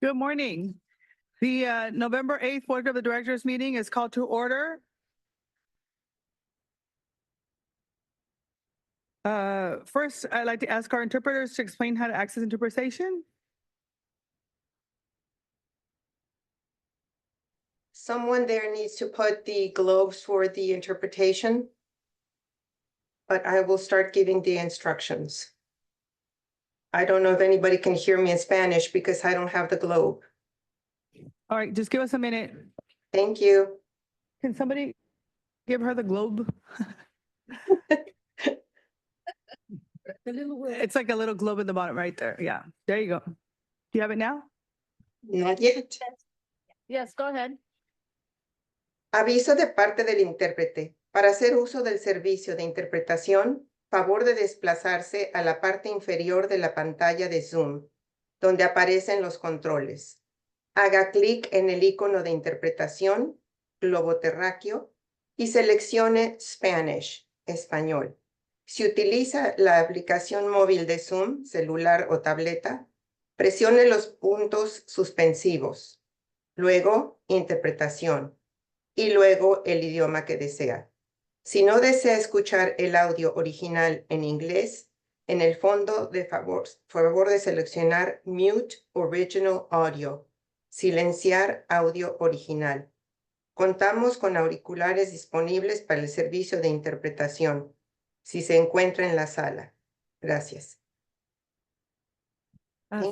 Good morning. The November 8th Board of the Directors meeting is called to order. First, I'd like to ask our interpreters to explain how to access interpretation. Someone there needs to put the globes for the interpretation, but I will start giving the instructions. I don't know if anybody can hear me in Spanish because I don't have the globe. All right, just give us a minute. Thank you. Can somebody give her the globe? It's like a little globe at the bottom right there. Yeah, there you go. Do you have it now? Not yet. Yes, go ahead. Aviso de parte del intérprete. Para hacer uso del servicio de interpretación, favor de desplazarse a la parte inferior de la pantalla de Zoom, donde aparecen los controles. Haga clic en el icono de interpretación, globo terráqueo, y seleccione Spanish, español. Si utiliza la aplicación móvil de Zoom, celular o tableta, presione los puntos suspensivos, luego interpretación, y luego el idioma que desea. Si no desea escuchar el audio original en inglés, en el fondo de favor de seleccionar Mute Original Audio, silenciar audio original. Contamos con auriculares disponibles para el servicio de interpretación, si se encuentra en la sala. Gracias.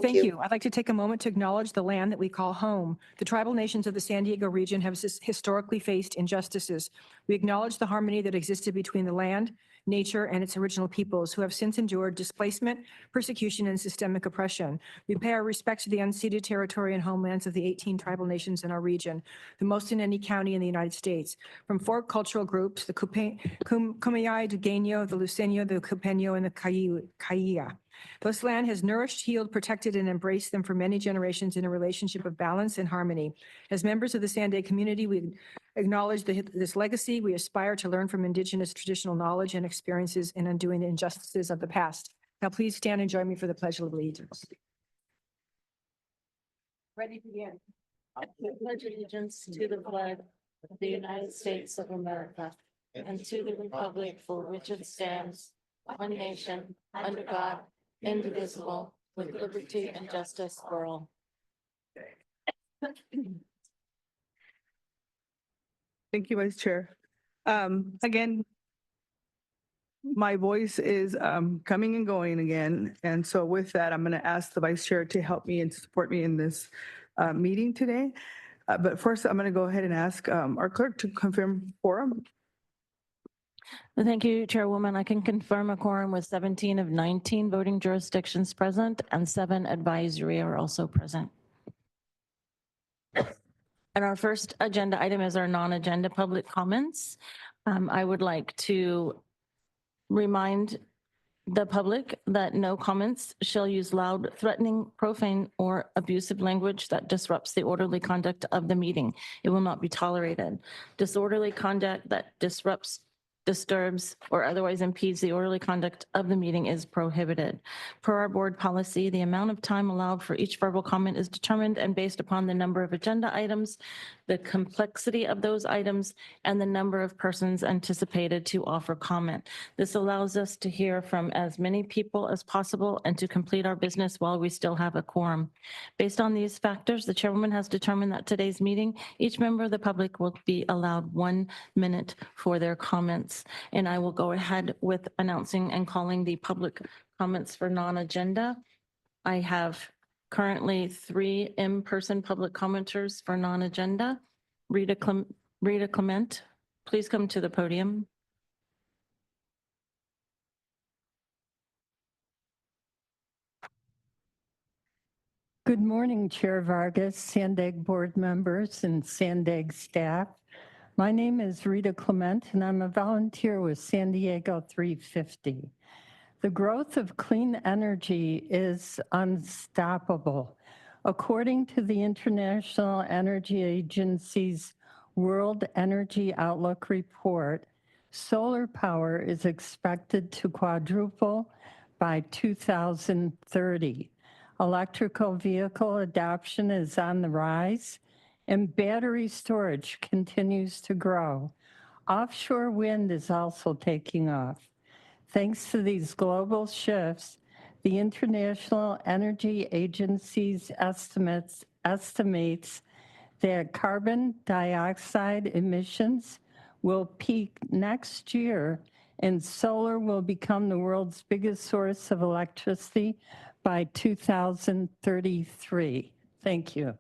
Thank you. I'd like to take a moment to acknowledge the land that we call home. The tribal nations of the San Diego region have historically faced injustices. We acknowledge the harmony that existed between the land, nature, and its original peoples who have since endured displacement, persecution, and systemic oppression. We pay our respect to the unceded territory and homelands of the 18 tribal nations in our region, the most in any county in the United States. From four cultural groups, the Kumeyaay, the Dueño, the Luceño, the Cupeño, and the Cailla. This land has nourished, healed, protected, and embraced them for many generations in a relationship of balance and harmony. As members of the SANDAG community, we acknowledge this legacy. We aspire to learn from Indigenous traditional knowledge and experiences in undoing the injustices of the past. Now, please stand and join me for the Pledge of Allegiance. Ready to begin. I pledge allegiance to the flag of the United States of America and to the republic for which it stands, one nation, under God, indivisible, with liberty and justice for all. Thank you, Vice Chair. Again, my voice is coming and going again. And so with that, I'm going to ask the Vice Chair to help me and support me in this meeting today. But first, I'm going to go ahead and ask our clerk to confirm quorum. Thank you, Chairwoman. I can confirm a quorum with 17 of 19 voting jurisdictions present and 7 advisory are also present. And our first agenda item is our non-agenda public comments. I would like to remind the public that no comments shall use loud, threatening, profane, or abusive language that disrupts the orderly conduct of the meeting. It will not be tolerated. Disorderly conduct that disrupts, disturbs, or otherwise impedes the orderly conduct of the meeting is prohibited. Per our board policy, the amount of time allowed for each verbal comment is determined and based upon the number of agenda items, the complexity of those items, and the number of persons anticipated to offer comment. This allows us to hear from as many people as possible and to complete our business while we still have a quorum. Based on these factors, the chairwoman has determined that today's meeting, each member of the public will be allowed 1 minute for their comments. And I will go ahead with announcing and calling the public comments for non-agenda. I have currently 3 in-person public commenters for non-agenda. Rita Clement, please come to the podium. Good morning, Chair Vargas, SANDAG board members, and SANDAG staff. My name is Rita Clement, and I'm a volunteer with San Diego 350. The growth of clean energy is unstoppable. According to the International Energy Agency's World Energy Outlook report, solar power is expected to quadruple by 2030. Electrical vehicle adoption is on the rise, and battery storage continues to grow. Offshore wind is also taking off. Thanks to these global shifts, the International Energy Agency's estimates that carbon dioxide emissions will peak next year, and solar will become the world's biggest source of electricity by 2033. Thank you.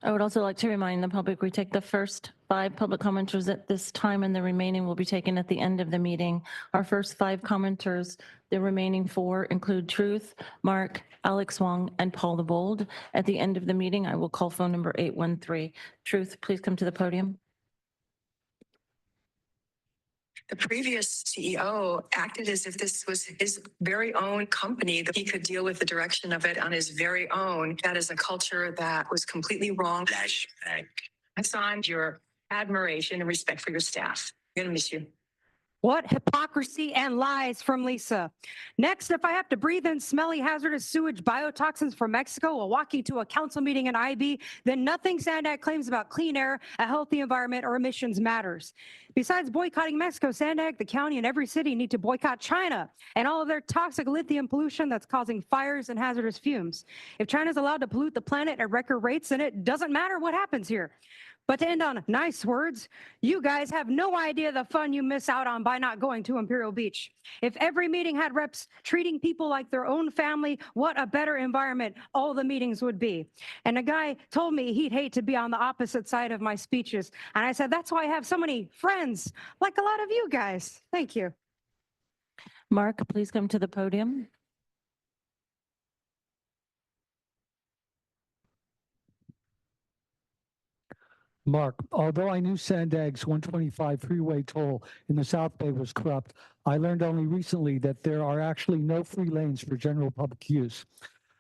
I would also like to remind the public, we take the first 5 public commenters at this time, and the remaining will be taken at the end of the meeting. Our first 5 commenters, the remaining 4 include Truth, Mark, Alex Wong, and Paul the Bold. At the end of the meeting, I will call phone number 813. Truth, please come to the podium. The previous CEO acted as if this was his very own company, that he could deal with the direction of it on his very own. That is a culture that was completely wrong. I saw your admiration and respect for your staff. I'm going to miss you. What hypocrisy and lies from Lisa. Next, if I have to breathe in smelly hazardous sewage biotoxins from Mexico while walking to a council meeting in IB, then nothing SANDAG claims about clean air, a healthy environment, or emissions matters. Besides boycotting Mexico, SANDAG, the county, and every city need to boycott China and all of their toxic lithium pollution that's causing fires and hazardous fumes. If China's allowed to pollute the planet at record rates, then it doesn't matter what happens here. But to end on nice words, you guys have no idea the fun you miss out on by not going to Imperial Beach. If every meeting had reps treating people like their own family, what a better environment all the meetings would be. And a guy told me he'd hate to be on the opposite side of my speeches. And I said, that's why I have so many friends, like a lot of you guys. Thank you. Mark, please come to the podium. Mark, although I knew SANDAG's 125 freeway toll in the South Bay was corrupt, I learned only recently that there are actually no free lanes for general public use.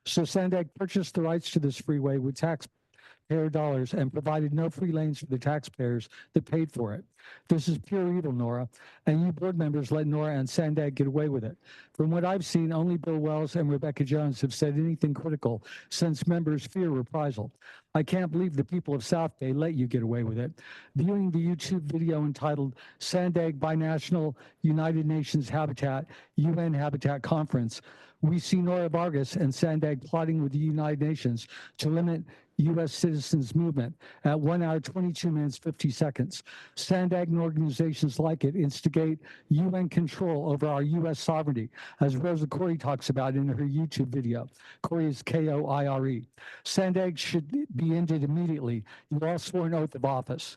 So SANDAG purchased the rights to this freeway with taxpayer dollars and provided no free lanes for the taxpayers that paid for it. This is pure evil, Nora, and you board members let Nora and SANDAG get away with it. From what I've seen, only Bill Wells and Rebecca Jones have said anything critical since members fear reprisal. I can't believe the people of South Bay let you get away with it. Viewing the YouTube video entitled SANDAG Binational United Nations Habitat, UN Habitat Conference, we see Nora Vargas and SANDAG plotting with the United Nations to limit U.S. citizens' movement at 1 hour, 22 minutes, 50 seconds. SANDAG and organizations like it instigate UN control over our U.S. sovereignty, as Rosa Corey talks about in her YouTube video. Corey is Koire. SANDAG should be ended immediately. You all swore an oath of office.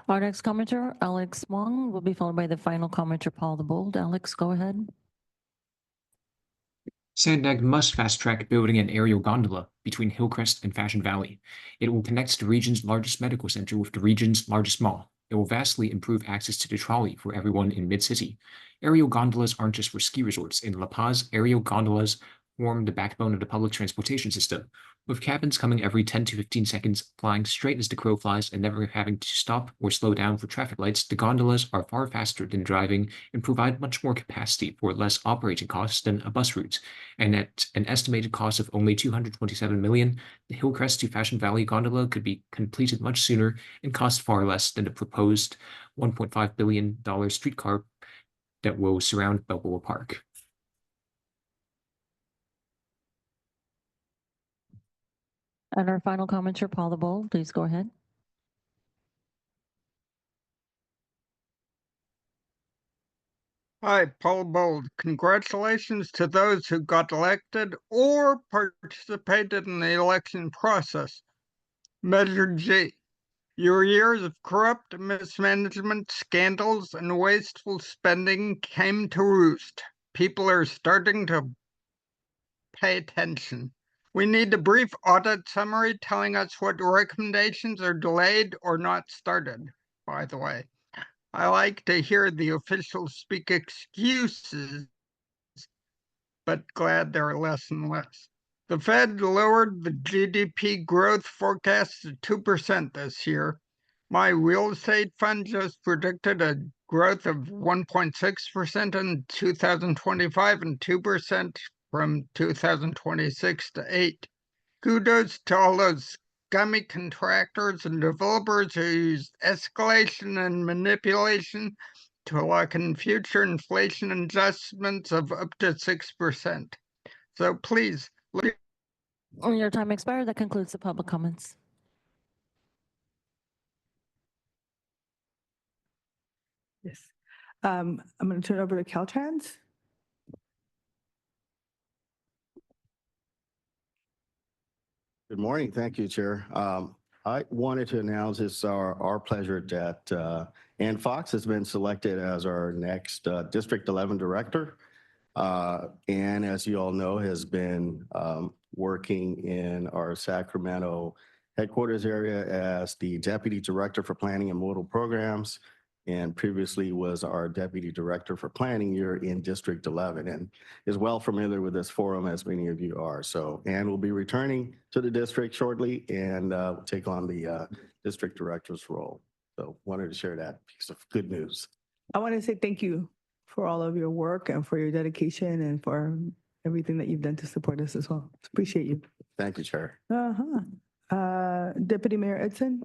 Our next commenter, Alex Wong, will be followed by the final commenter, Paul the Bold. Alex, go ahead. SANDAG must fast-track building an aerial gondola between Hillcrest and Fashion Valley. It will connect the region's largest medical center with the region's largest mall. It will vastly improve access to the trolley for everyone in Mid-City. Aerial gondolas aren't just for ski resorts. In La Paz, aerial gondolas form the backbone of the public transportation system, with cabins coming every 10 to 15 seconds, flying straight as the crow flies and never having to stop or slow down for traffic lights. The gondolas are far faster than driving and provide much more capacity for less operating costs than a bus route. And at an estimated cost of only $227 million, the Hillcrest to Fashion Valley gondola could be completed much sooner and cost far less than the proposed $1.5 billion streetcar that will surround Balboa Park. And our final commenter, Paul the Bold, please go ahead. Hi, Paul Bold. Congratulations to those who got elected or participated in the election process. Measure G. Your years of corrupt mismanagement, scandals, and wasteful spending came to roost. People are starting to pay attention. We need a brief audit summary telling us what recommendations are delayed or not started, by the way. I like to hear the officials speak excuses, but glad there are less and less. The Fed lowered the GDP growth forecast to 2% this year. My real estate fund just predicted a growth of 1.6% in 2025 and 2% from 2026 to 8. Kudos to all those scummy contractors and developers who use escalation and manipulation to lock in future inflation adjustments of up to 6%. So please, look. Your time expired. That concludes the public comments. Yes. I'm going to turn it over to Caltrans. Good morning. Thank you, Chair. I wanted to announce it's our pleasure that Ann Fox has been selected as our next District 11 Director. Ann, as you all know, has been working in our Sacramento headquarters area as the Deputy Director for Planning and Modal Programs, and previously was our Deputy Director for Planning here in District 11 and is well familiar with this forum as many of you are. So Ann will be returning to the district shortly and will take on the District Director's role. So wanted to share that piece of good news. I want to say thank you for all of your work and for your dedication and for everything that you've done to support us as well. Appreciate you. Thank you, Chair. Deputy Mayor Edson.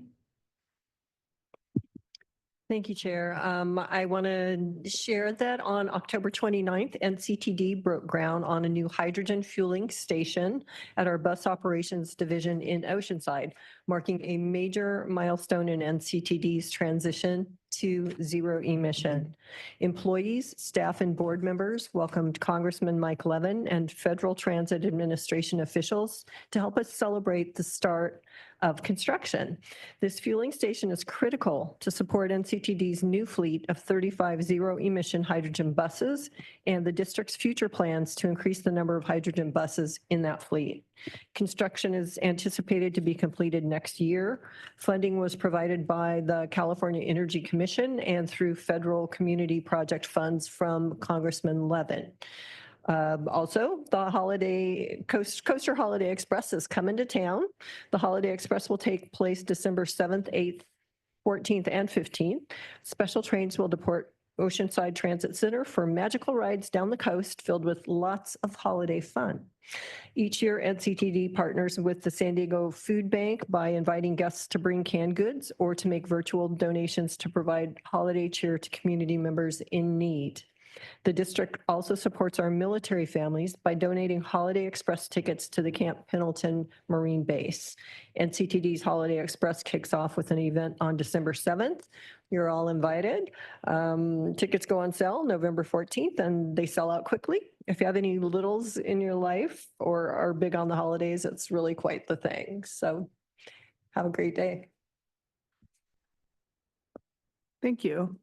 Thank you, Chair. I want to share that on October 29th, NCTD broke ground on a new hydrogen fueling station at our bus operations division in Oceanside, marking a major milestone in NCTD's transition to zero emission. Employees, staff, and board members welcomed Congressman Mike Levin and Federal Transit Administration officials to help us celebrate the start of construction. This fueling station is critical to support NCTD's new fleet of 35 zero-emission hydrogen buses and the district's future plans to increase the number of hydrogen buses in that fleet. Construction is anticipated to be completed next year. Funding was provided by the California Energy Commission and through federal community project funds from Congressman Levin. Also, the Coaster Holiday Express is coming to town. The Holiday Express will take place December 7th, 8th, 14th, and 15th. Special trains will depart Oceanside Transit Center for magical rides down the coast filled with lots of holiday fun. Each year, NCTD partners with the San Diego Food Bank by inviting guests to bring canned goods or to make virtual donations to provide holiday cheer to community members in need. The district also supports our military families by donating Holiday Express tickets to the Camp Pendleton Marine Base. NCTD's Holiday Express kicks off with an event on December 7th. You're all invited. Tickets go on sale November 14th and they sell out quickly. If you have any littles in your life or are big on the holidays, it's really quite the thing. So have a great day. Thank you.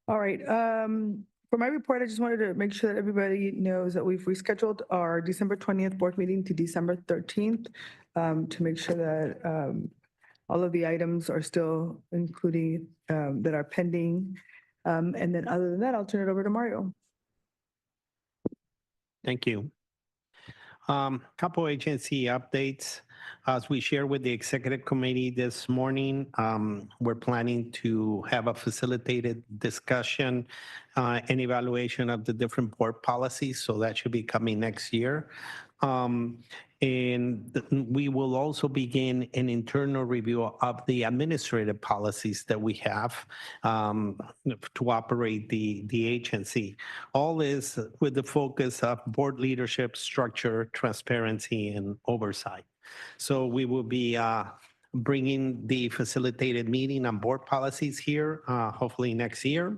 All right. For my report, I just wanted to make sure that everybody knows that we've rescheduled our December 20th board meeting to December 13th to make sure that all of the items are still including that are pending. And then other than that, I'll turn it over to Mario. Thank you. Couple agency updates. As we shared with the executive committee this morning, we're planning to have a facilitated discussion and evaluation of the different board policies. So that should be coming next year. And we will also begin an internal review of the administrative policies that we have to operate the agency. All is with the focus of board leadership, structure, transparency, and oversight. So we will be bringing the facilitated meeting on board policies here, hopefully next year.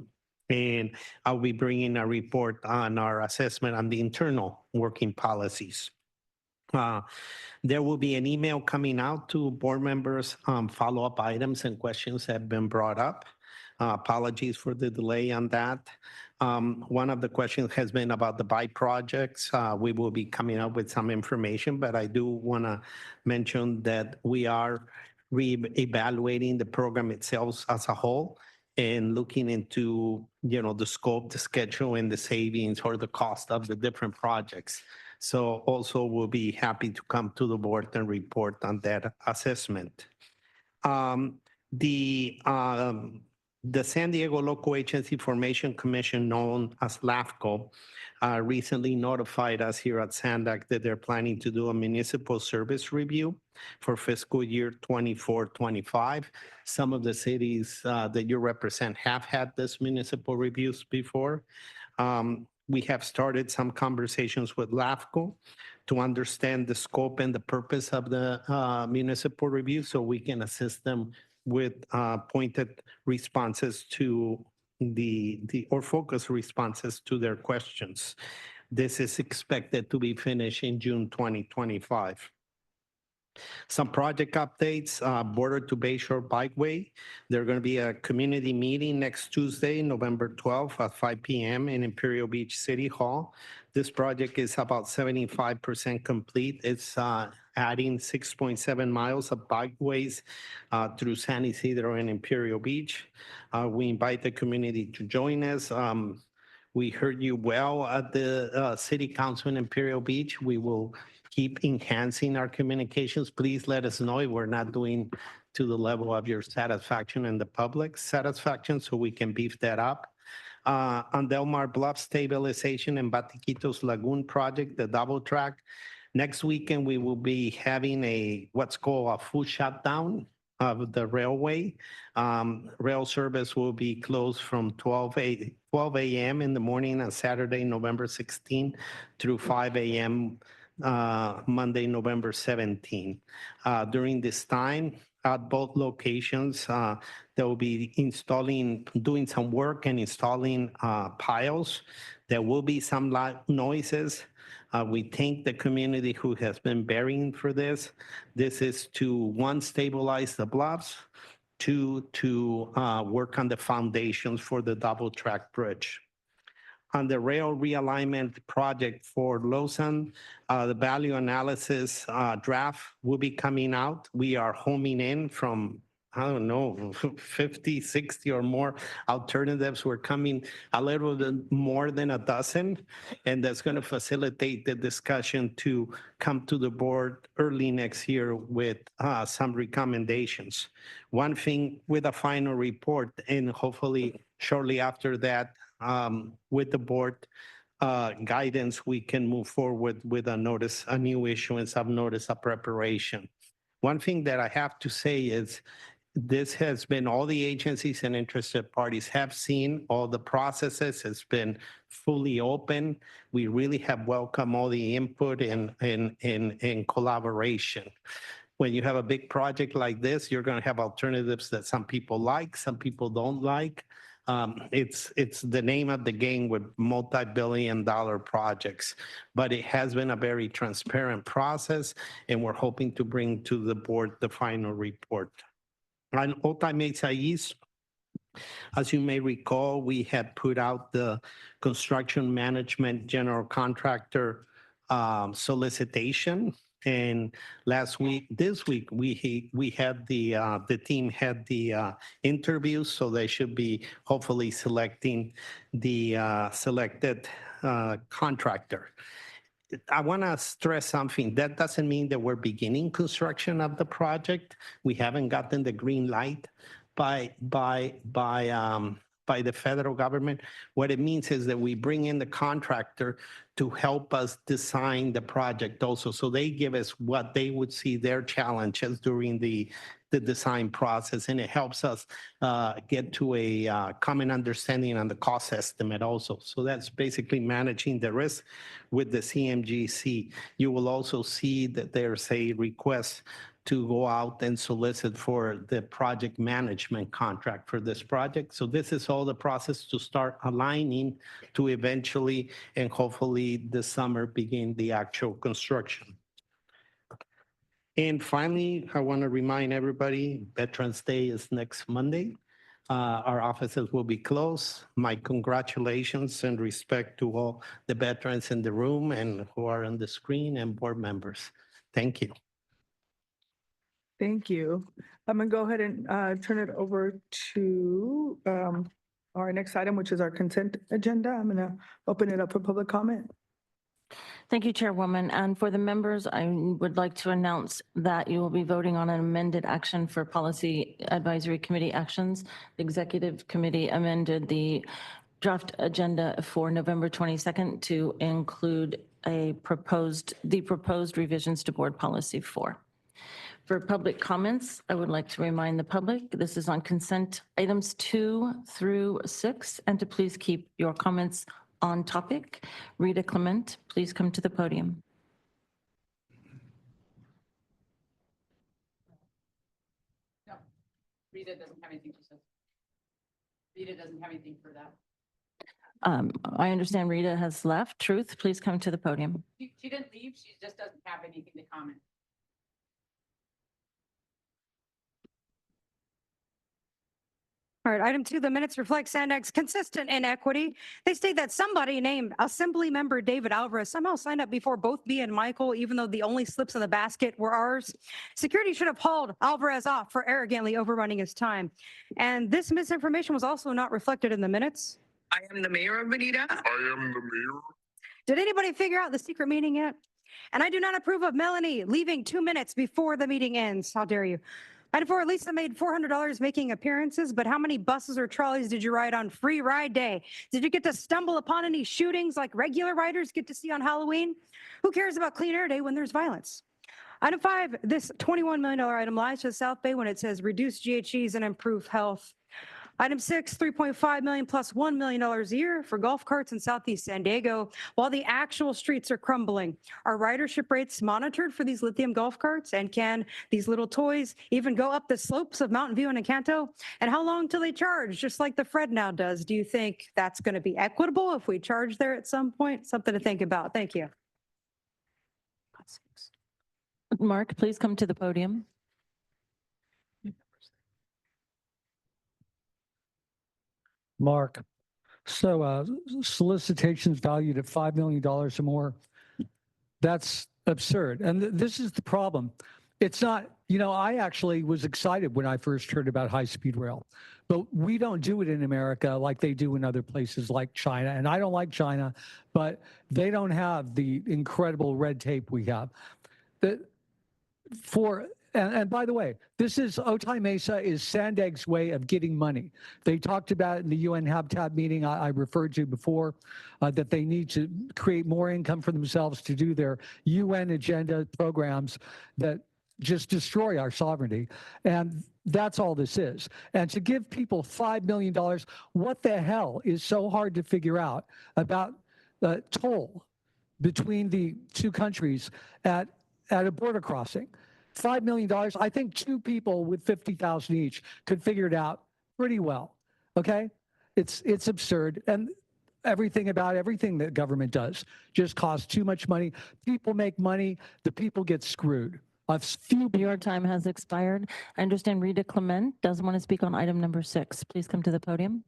And I'll be bringing a report on our assessment on the internal working policies. There will be an email coming out to board members, follow-up items and questions have been brought up. Apologies for the delay on that. One of the questions has been about the BI projects. We will be coming up with some information, but I do want to mention that we are re-evaluating the program itself as a whole and looking into, the scope, the schedule, and the savings or the cost of the different projects. So also we'll be happy to come to the board and report on that assessment. The San Diego Local Agency Formation Commission, known as LAFCO, recently notified us here at SANDAG that they're planning to do a municipal service review for fiscal year 24-25. Some of the cities that you represent have had this municipal reviews before. We have started some conversations with LAFCO to understand the scope and the purpose of the municipal review so we can assist them with pointed responses to or focus responses to their questions. This is expected to be finished in June 2025. Some project updates, Border to Bayshore Bikeway. There's going to be a community meeting next Tuesday, November 12th at 5 p.m. in Imperial Beach City Hall. This project is about 75% complete. It's adding 6.7 miles of bikeways through San Isidro and Imperial Beach. We invite the community to join us. We heard you well at the City Council in Imperial Beach. We will keep enhancing our communications. Please let us know if we're not doing to the level of your satisfaction and the public's satisfaction so we can beef that up. On Del Mar Bluff Stabilization and Batiquitos Lagoon project, the double track. Next weekend, we will be having what's called a full shutdown of the railway. Rail service will be closed from 12 a.m. in the morning on Saturday, November 16 through 5 a.m. Monday, November 17. During this time, at both locations, they will be doing some work and installing piles. There will be some loud noises. We thank the community who has been bearing for this. This is to, one, stabilize the bluffs, two, to work on the foundations for the double track bridge. On the rail realignment project for Lausanne, the value analysis draft will be coming out. We are homing in from, I don't know, 50, 60 or more alternatives. We're coming a little bit more than a dozen, and that's going to facilitate the discussion to come to the board early next year with some recommendations. One thing with a final report, and hopefully shortly after that, with the board guidance, we can move forward with a new issuance of notice of preparation. One thing that I have to say is this has been, all the agencies and interested parties have seen all the processes. It's been fully open. We really have welcomed all the input and collaboration. When you have a big project like this, you're going to have alternatives that some people like, some people don't like. It's the name of the game with multi-billion-dollar projects, but it has been a very transparent process, and we're hoping to bring to the board the final report. On Otay Mesa East, as you may recall, we had put out the construction management general contractor solicitation. And this week, we had the team had the interviews, so they should be hopefully selecting the selected contractor. I want to stress something. That doesn't mean that we're beginning construction of the project. We haven't gotten the green light by the federal government. What it means is that we bring in the contractor to help us design the project also. So they give us what they would see their challenges during the design process, and it helps us get to a common understanding on the cost estimate also. So that's basically managing the risk with the CMGC. You will also see that there's a request to go out and solicit for the project management contract for this project. So this is all the process to start aligning to eventually and hopefully this summer begin the actual construction. And finally, I want to remind everybody, Veterans Day is next Monday. Our offices will be closed. My congratulations and respect to all the veterans in the room and who are on the screen and board members. Thank you. Thank you. I'm going to go ahead and turn it over to our next item, which is our consent agenda. I'm going to open it up for public comment. Thank you, Chairwoman. And for the members, I would like to announce that you will be voting on an amended action for Policy Advisory Committee actions. The Executive Committee amended the draft agenda for November 22nd to include the proposed revisions to Board Policy 4. For public comments, I would like to remind the public, this is on consent items 2 through 6, and to please keep your comments on topic. Rita Clement, please come to the podium. No, Rita doesn't have anything to say. Rita doesn't have anything for that. I understand Rita has left. Truth, please come to the podium. She didn't leave, she just doesn't have anything to comment. All right, item 2, the minutes reflect SANDAG's consistent inequity. They state that somebody named Assemblymember David Alvarez somehow signed up before both me and Michael, even though the only slips in the basket were ours. Security should have hauled Alvarez off for arrogantly overrunning his time. And this misinformation was also not reflected in the minutes. I am the mayor of Bonita. I am the mayor. Did anybody figure out the secret meeting yet? And I do not approve of Melanie leaving 2 minutes before the meeting ends. How dare you? Item 4, Lisa made $400 making appearances, but how many buses or trolleys did you ride on free ride day? Did you get to stumble upon any shootings like regular riders get to see on Halloween? Who cares about Clean Air Day when there's violence? Item 5, this $21 million item lies to the South Bay when it says reduce GHGs and improve health. Item 6, $3.5 million plus $1 million a year for golf carts in Southeast San Diego while the actual streets are crumbling. Are ridership rates monitored for these lithium golf carts? And can these little toys even go up the slopes of Mountain View and Encanto? And how long till they charge, just like the Fred now does? Do you think that's going to be equitable if we charge there at some point? Something to think about. Thank you. Mark, please come to the podium. Mark, so solicitations valued at $5 million or more, that's absurd. And this is the problem. It's not, I actually was excited when I first heard about high-speed rail, but we don't do it in America like they do in other places like China. And I don't like China, but they don't have the incredible red tape we have. And by the way, this is Otay Mesa is SANDAG's way of getting money. They talked about in the UN Habitat meeting I referred to before that they need to create more income for themselves to do their UN agenda programs that just destroy our sovereignty. And that's all this is. And to give people $5 million, what the hell is so hard to figure out about the toll between the two countries at a border crossing? $5 million, I think 2 people with 50,000 each could figure it out pretty well, okay? It's absurd, and everything that government does just costs too much money. People make money, the people get screwed. Your time has expired. I understand Rita Clement does want to speak on item number 6. Please come to the podium.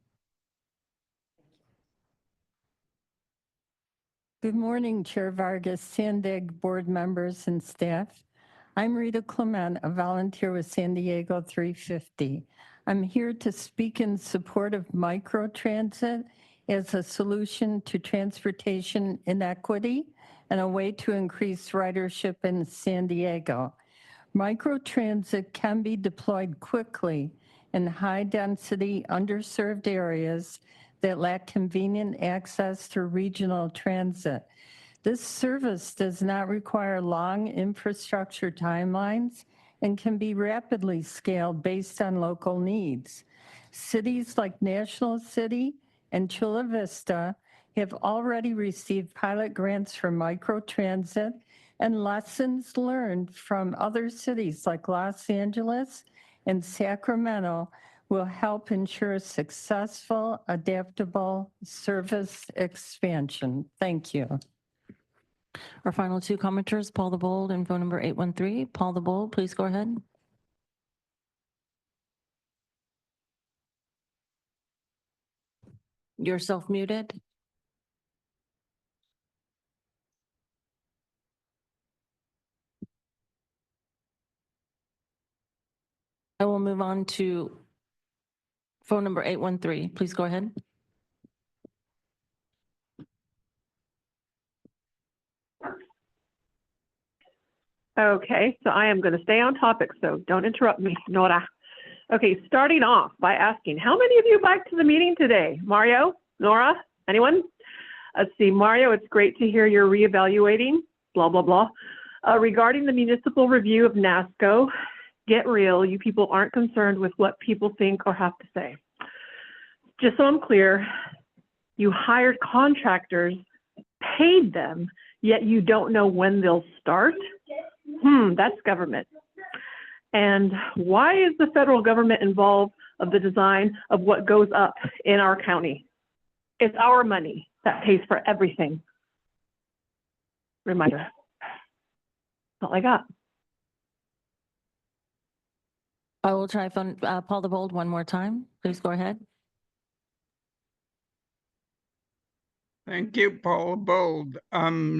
Good morning, Chair Vargas, SANDAG board members and staff. I'm Rita Clement, a volunteer with San Diego 350. I'm here to speak in support of microtransit as a solution to transportation inequity and a way to increase ridership in San Diego. Microtransit can be deployed quickly in high-density, underserved areas that lack convenient access to regional transit. This service does not require long infrastructure timelines and can be rapidly scaled based on local needs. Cities like National City and Chula Vista have already received pilot grants for microtransit, and lessons learned from other cities like Los Angeles and Sacramento will help ensure successful, adaptable service expansion. Thank you. Our final 2 commenters, Paul the Bold and phone number 813. Paul the Bold, please go ahead. You're self-muted. I will move on to phone number 813. Please go ahead. Okay, so I am going to stay on topic, so don't interrupt me, Nora. Okay, starting off by asking, how many of you biked to the meeting today? Mario, Nora, anyone? Let's see, Mario, it's great to hear you're reevaluating, blah, blah, blah. Regarding the municipal review of NASCO, get real, you people aren't concerned with what people think or have to say. Just so I'm clear, you hired contractors, paid them, yet you don't know when they'll start? That's government. And why is the federal government involved of the design of what goes up in our county? It's our money that pays for everything. Reminder. That's all I got. I will try phone, Paul the Bold one more time. Please go ahead. Thank you, Paula Bold.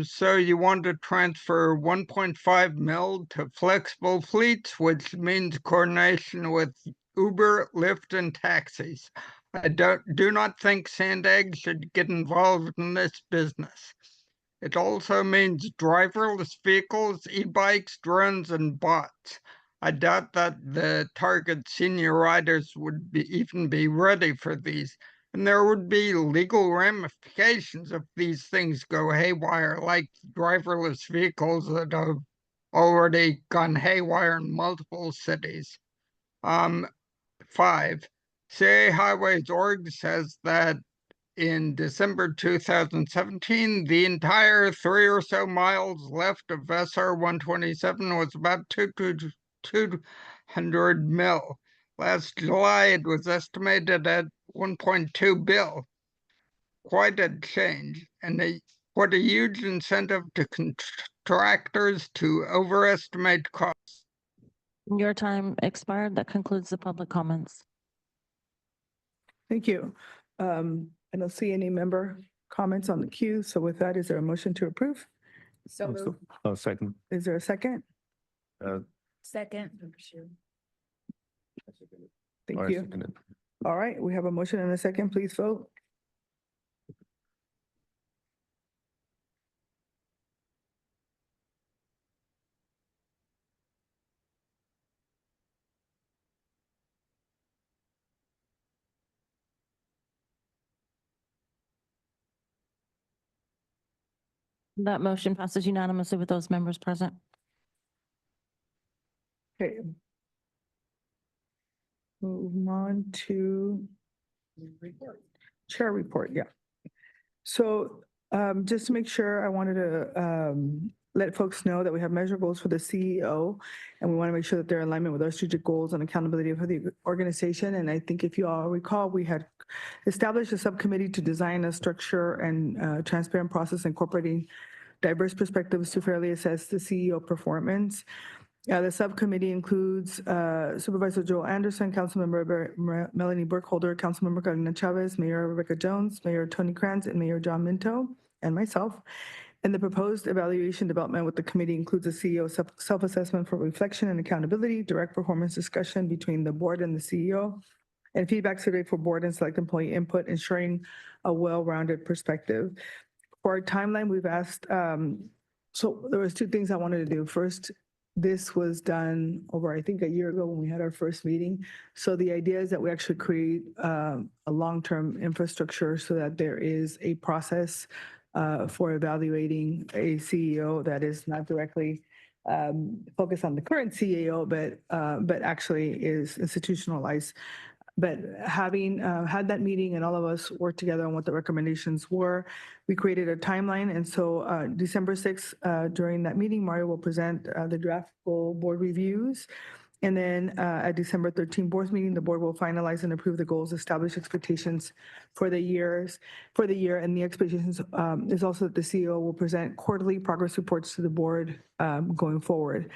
So you want to transfer 1.5 mil to flexible fleets, which means coordination with Uber, Lyft, and taxis. I do not think SANDAG should get involved in this business. It also means driverless vehicles, e-bikes, drones, and bots. I doubt that the target senior riders would even be ready for these. And there would be legal ramifications if these things go haywire, like driverless vehicles that have already gone haywire in multiple cities. 5, CA Highways Org says that in December 2017, the entire 3 or so miles left of SR 127 was about 200 mil. Last July, it was estimated at 1.2 bill. Quite a change, and what a huge incentive to contractors to overestimate costs. Your time expired. That concludes the public comments. Thank you. I don't see any member comments on the queue. So with that, is there a motion to approve? So moved. Oh, second. Is there a second? Second. Thank you. All right, we have a motion and a second. Please vote. That motion passes unanimously with those members present. Okay. Move on to chair report, yeah. So just to make sure, I wanted to let folks know that we have measurables for the CEO, and we want to make sure that they're in alignment with our strategic goals and accountability for the organization. And I think if you all recall, we had established a subcommittee to design a structure and transparent process incorporating diverse perspectives to fairly assess the CEO performance. The subcommittee includes Supervisor Joel Anderson, Councilmember Melanie Burkholder, Councilmember Carolina Chavez, Mayor Rebecca Jones, Mayor Tony Kranz, and Mayor John Minto, and myself. And the proposed evaluation development with the committee includes a CEO self-assessment for reflection and accountability, direct performance discussion between the board and the CEO, and feedback survey for board and select employee input, ensuring a well-rounded perspective. For our timeline, we've asked, so there was 2 things I wanted to do. First, this was done over, I think, a year ago when we had our first meeting. So the idea is that we actually create a long-term infrastructure so that there is a process for evaluating a CEO that is not directly focused on the current CEO, but actually is institutionalized. But having had that meeting and all of us worked together on what the recommendations were, we created a timeline. And so December 6th, during that meeting, Mario will present the draft goal board reviews. And then at December 13th board meeting, the board will finalize and approve the goals, establish expectations for the year. And the expectations is also that the CEO will present quarterly progress reports to the board going forward.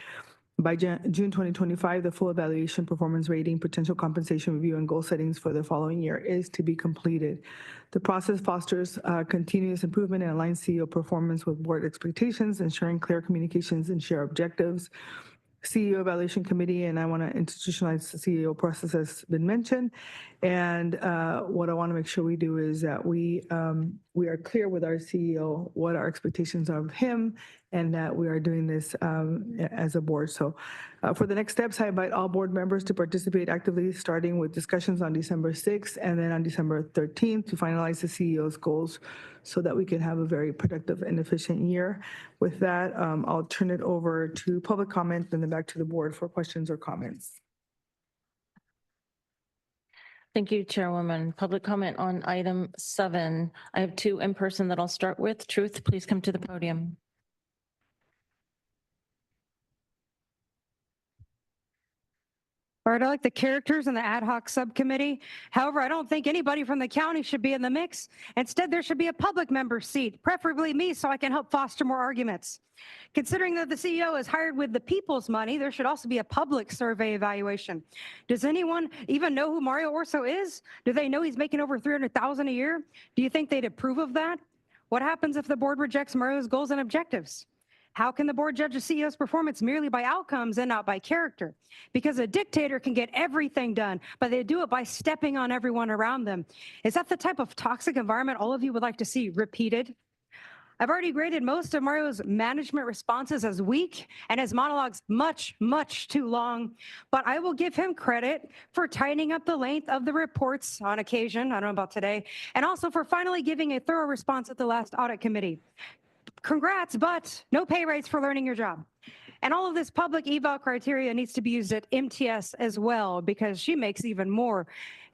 By June 2025, the full evaluation, performance rating, potential compensation review, and goal settings for the following year is to be completed. The process fosters continuous improvement and aligns CEO performance with board expectations, ensuring clear communications and shared objectives. CEO Evaluation Committee, and I want to institutionalize the CEO process as been mentioned. And what I want to make sure we do is that we are clear with our CEO what our expectations are of him, and that we are doing this as a board. So for the next steps, I invite all board members to participate actively, starting with discussions on December 6th and then on December 13th to finalize the CEO's goals so that we can have a very productive and efficient year. With that, I'll turn it over to public comment and then back to the board for questions or comments. Thank you, Chairwoman. Public comment on item 7. I have 2 in person that I'll start with. Truth, please come to the podium. All right, I like the characters in the ad hoc subcommittee. However, I don't think anybody from the county should be in the mix. Instead, there should be a public member seat, preferably me, so I can help foster more arguments. Considering that the CEO is hired with the people's money, there should also be a public survey evaluation. Does anyone even know who Mario Orso is? Do they know he's making over $300,000 a year? Do you think they'd approve of that? What happens if the board rejects Mario's goals and objectives? How can the board judge a CEO's performance merely by outcomes and not by character? Because a dictator can get everything done, but they do it by stepping on everyone around them. Is that the type of toxic environment all of you would like to see repeated? I've already graded most of Mario's management responses as weak and his monologues much, much too long, but I will give him credit for tightening up the length of the reports on occasion, I don't know about today, and also for finally giving a thorough response at the last audit committee. Congrats, but no pay raise for learning your job. And all of this public eval criteria needs to be used at MTS as well, because she makes even more,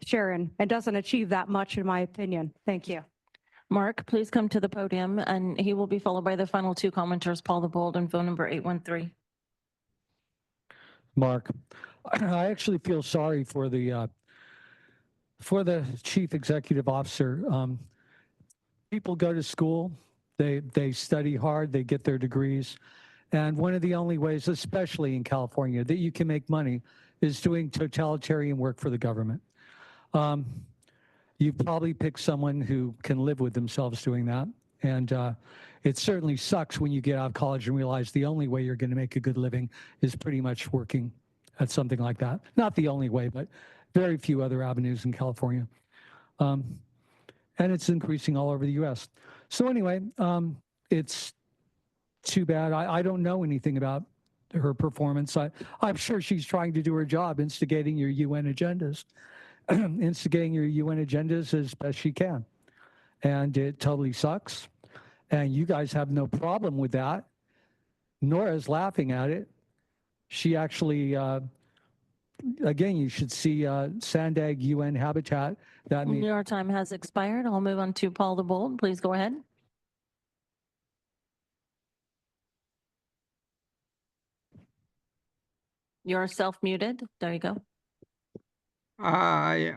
Sharon, and doesn't achieve that much, in my opinion. Thank you. Mark, please come to the podium, and he will be followed by the final 2 commenters, Paul the Bold and phone number 813. Mark, I actually feel sorry for the chief executive officer. People go to school, they study hard, they get their degrees. And one of the only ways, especially in California, that you can make money is doing totalitarian work for the government. You probably pick someone who can live with themselves doing that. And it certainly sucks when you get out of college and realize the only way you're going to make a good living is pretty much working at something like that. Not the only way, but very few other avenues in California. And it's increasing all over the US. So anyway, it's too bad. I don't know anything about her performance. I'm sure she's trying to do her job, instigating your UN agendas. Instigating your UN agendas as best she can. And it totally sucks. And you guys have no problem with that. Nora's laughing at it. She actually, again, you should see SANDAG UN Habitat. That means your time has expired. I'll move on to Paul the Bold. Please go ahead. You're self-muted. There you go. I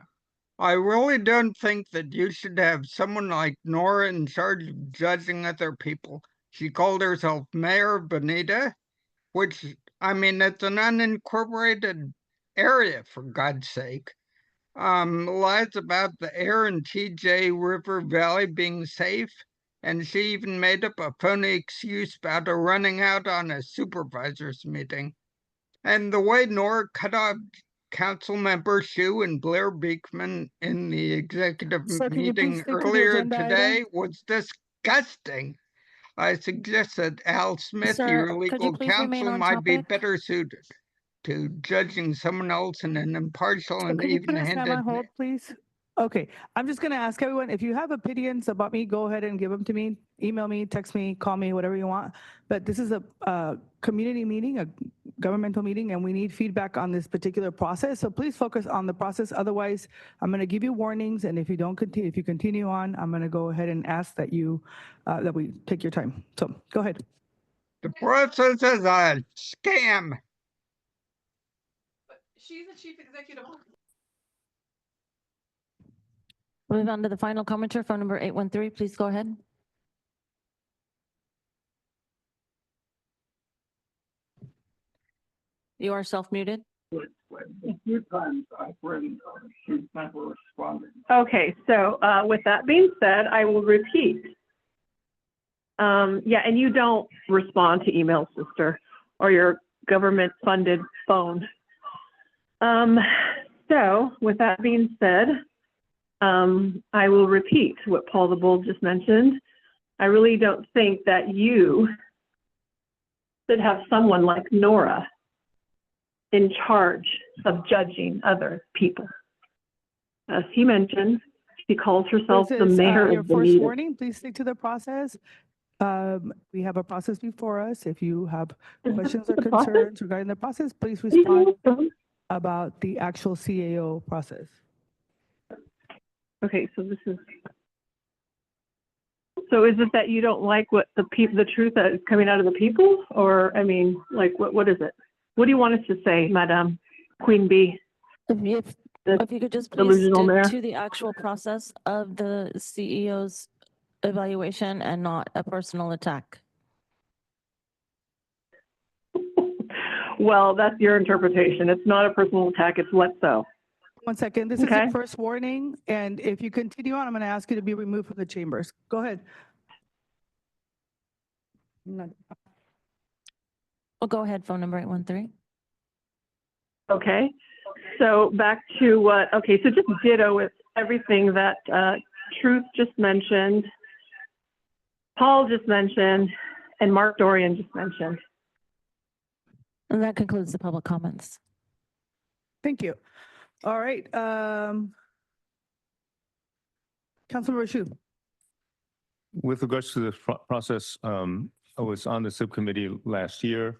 really don't think that you should have someone like Nora in charge of judging other people. She called herself Mayor Bonita, which, I mean, it's an unincorporated area, for God's sake. Lies about the air in TJ River Valley being safe, and she even made up a phony excuse about her running out on a supervisor's meeting. And the way Nora cut off Council Member Shu and Blair Beekman in the executive meeting earlier today was disgusting. I suggest that Al Smith, your legal counsel, might be better suited to judging someone else in an impartial and Can you put us even-handed on hold, please? Okay, I'm just going to ask everyone, if you have opinions about me, go ahead and give them to me. Email me, text me, call me, whatever you want. But this is a community meeting, a governmental meeting, and we need feedback on this particular process. So please focus on the process. Otherwise, I'm going to give you warnings. And if you don't continue, if you continue on, I'm going to go ahead and ask that you, that we take your time. So go ahead. The process is a scam. She's the chief executive officer. Move on to the final commenter, phone number 813. Please go ahead. You are self-muted. A few times I've written, she's never responded. Okay, so with that being said, I will repeat. Yeah, and you don't respond to emails, sister, or your government-funded phone. So with that being said, I will repeat what Paul the Bold just mentioned. I really don't think that you should have someone like Nora in charge of judging other people. As he mentioned, she calls herself This the is mayor your of the first meeting. warning. Please stick to the process. We have a process before us. If you have questions or The process? concerns regarding the process, please respond about the actual CAO process. Okay, so this is. So is it that you don't like what the truth that is coming out of the people, or I mean, like what is it? What do you want us to say, Madam Queen Bee? If you could just please delusional stick mayor? to the actual process of the CEO's evaluation and not a personal attack. Well, that's your interpretation. It's not a personal attack. It's what so. 1 second. This is Okay. the first warning. And if you continue on, I'm going to ask you to be removed from the chambers. Go ahead. Well, go ahead, phone number 813. Okay, so back to what, okay, so just ditto with everything that Truth just mentioned, Paul just mentioned, and Mark Dorian just mentioned. And that concludes the public comments. Thank you. All right. Councilmember Shu. With regards to the process, I was on the subcommittee last year,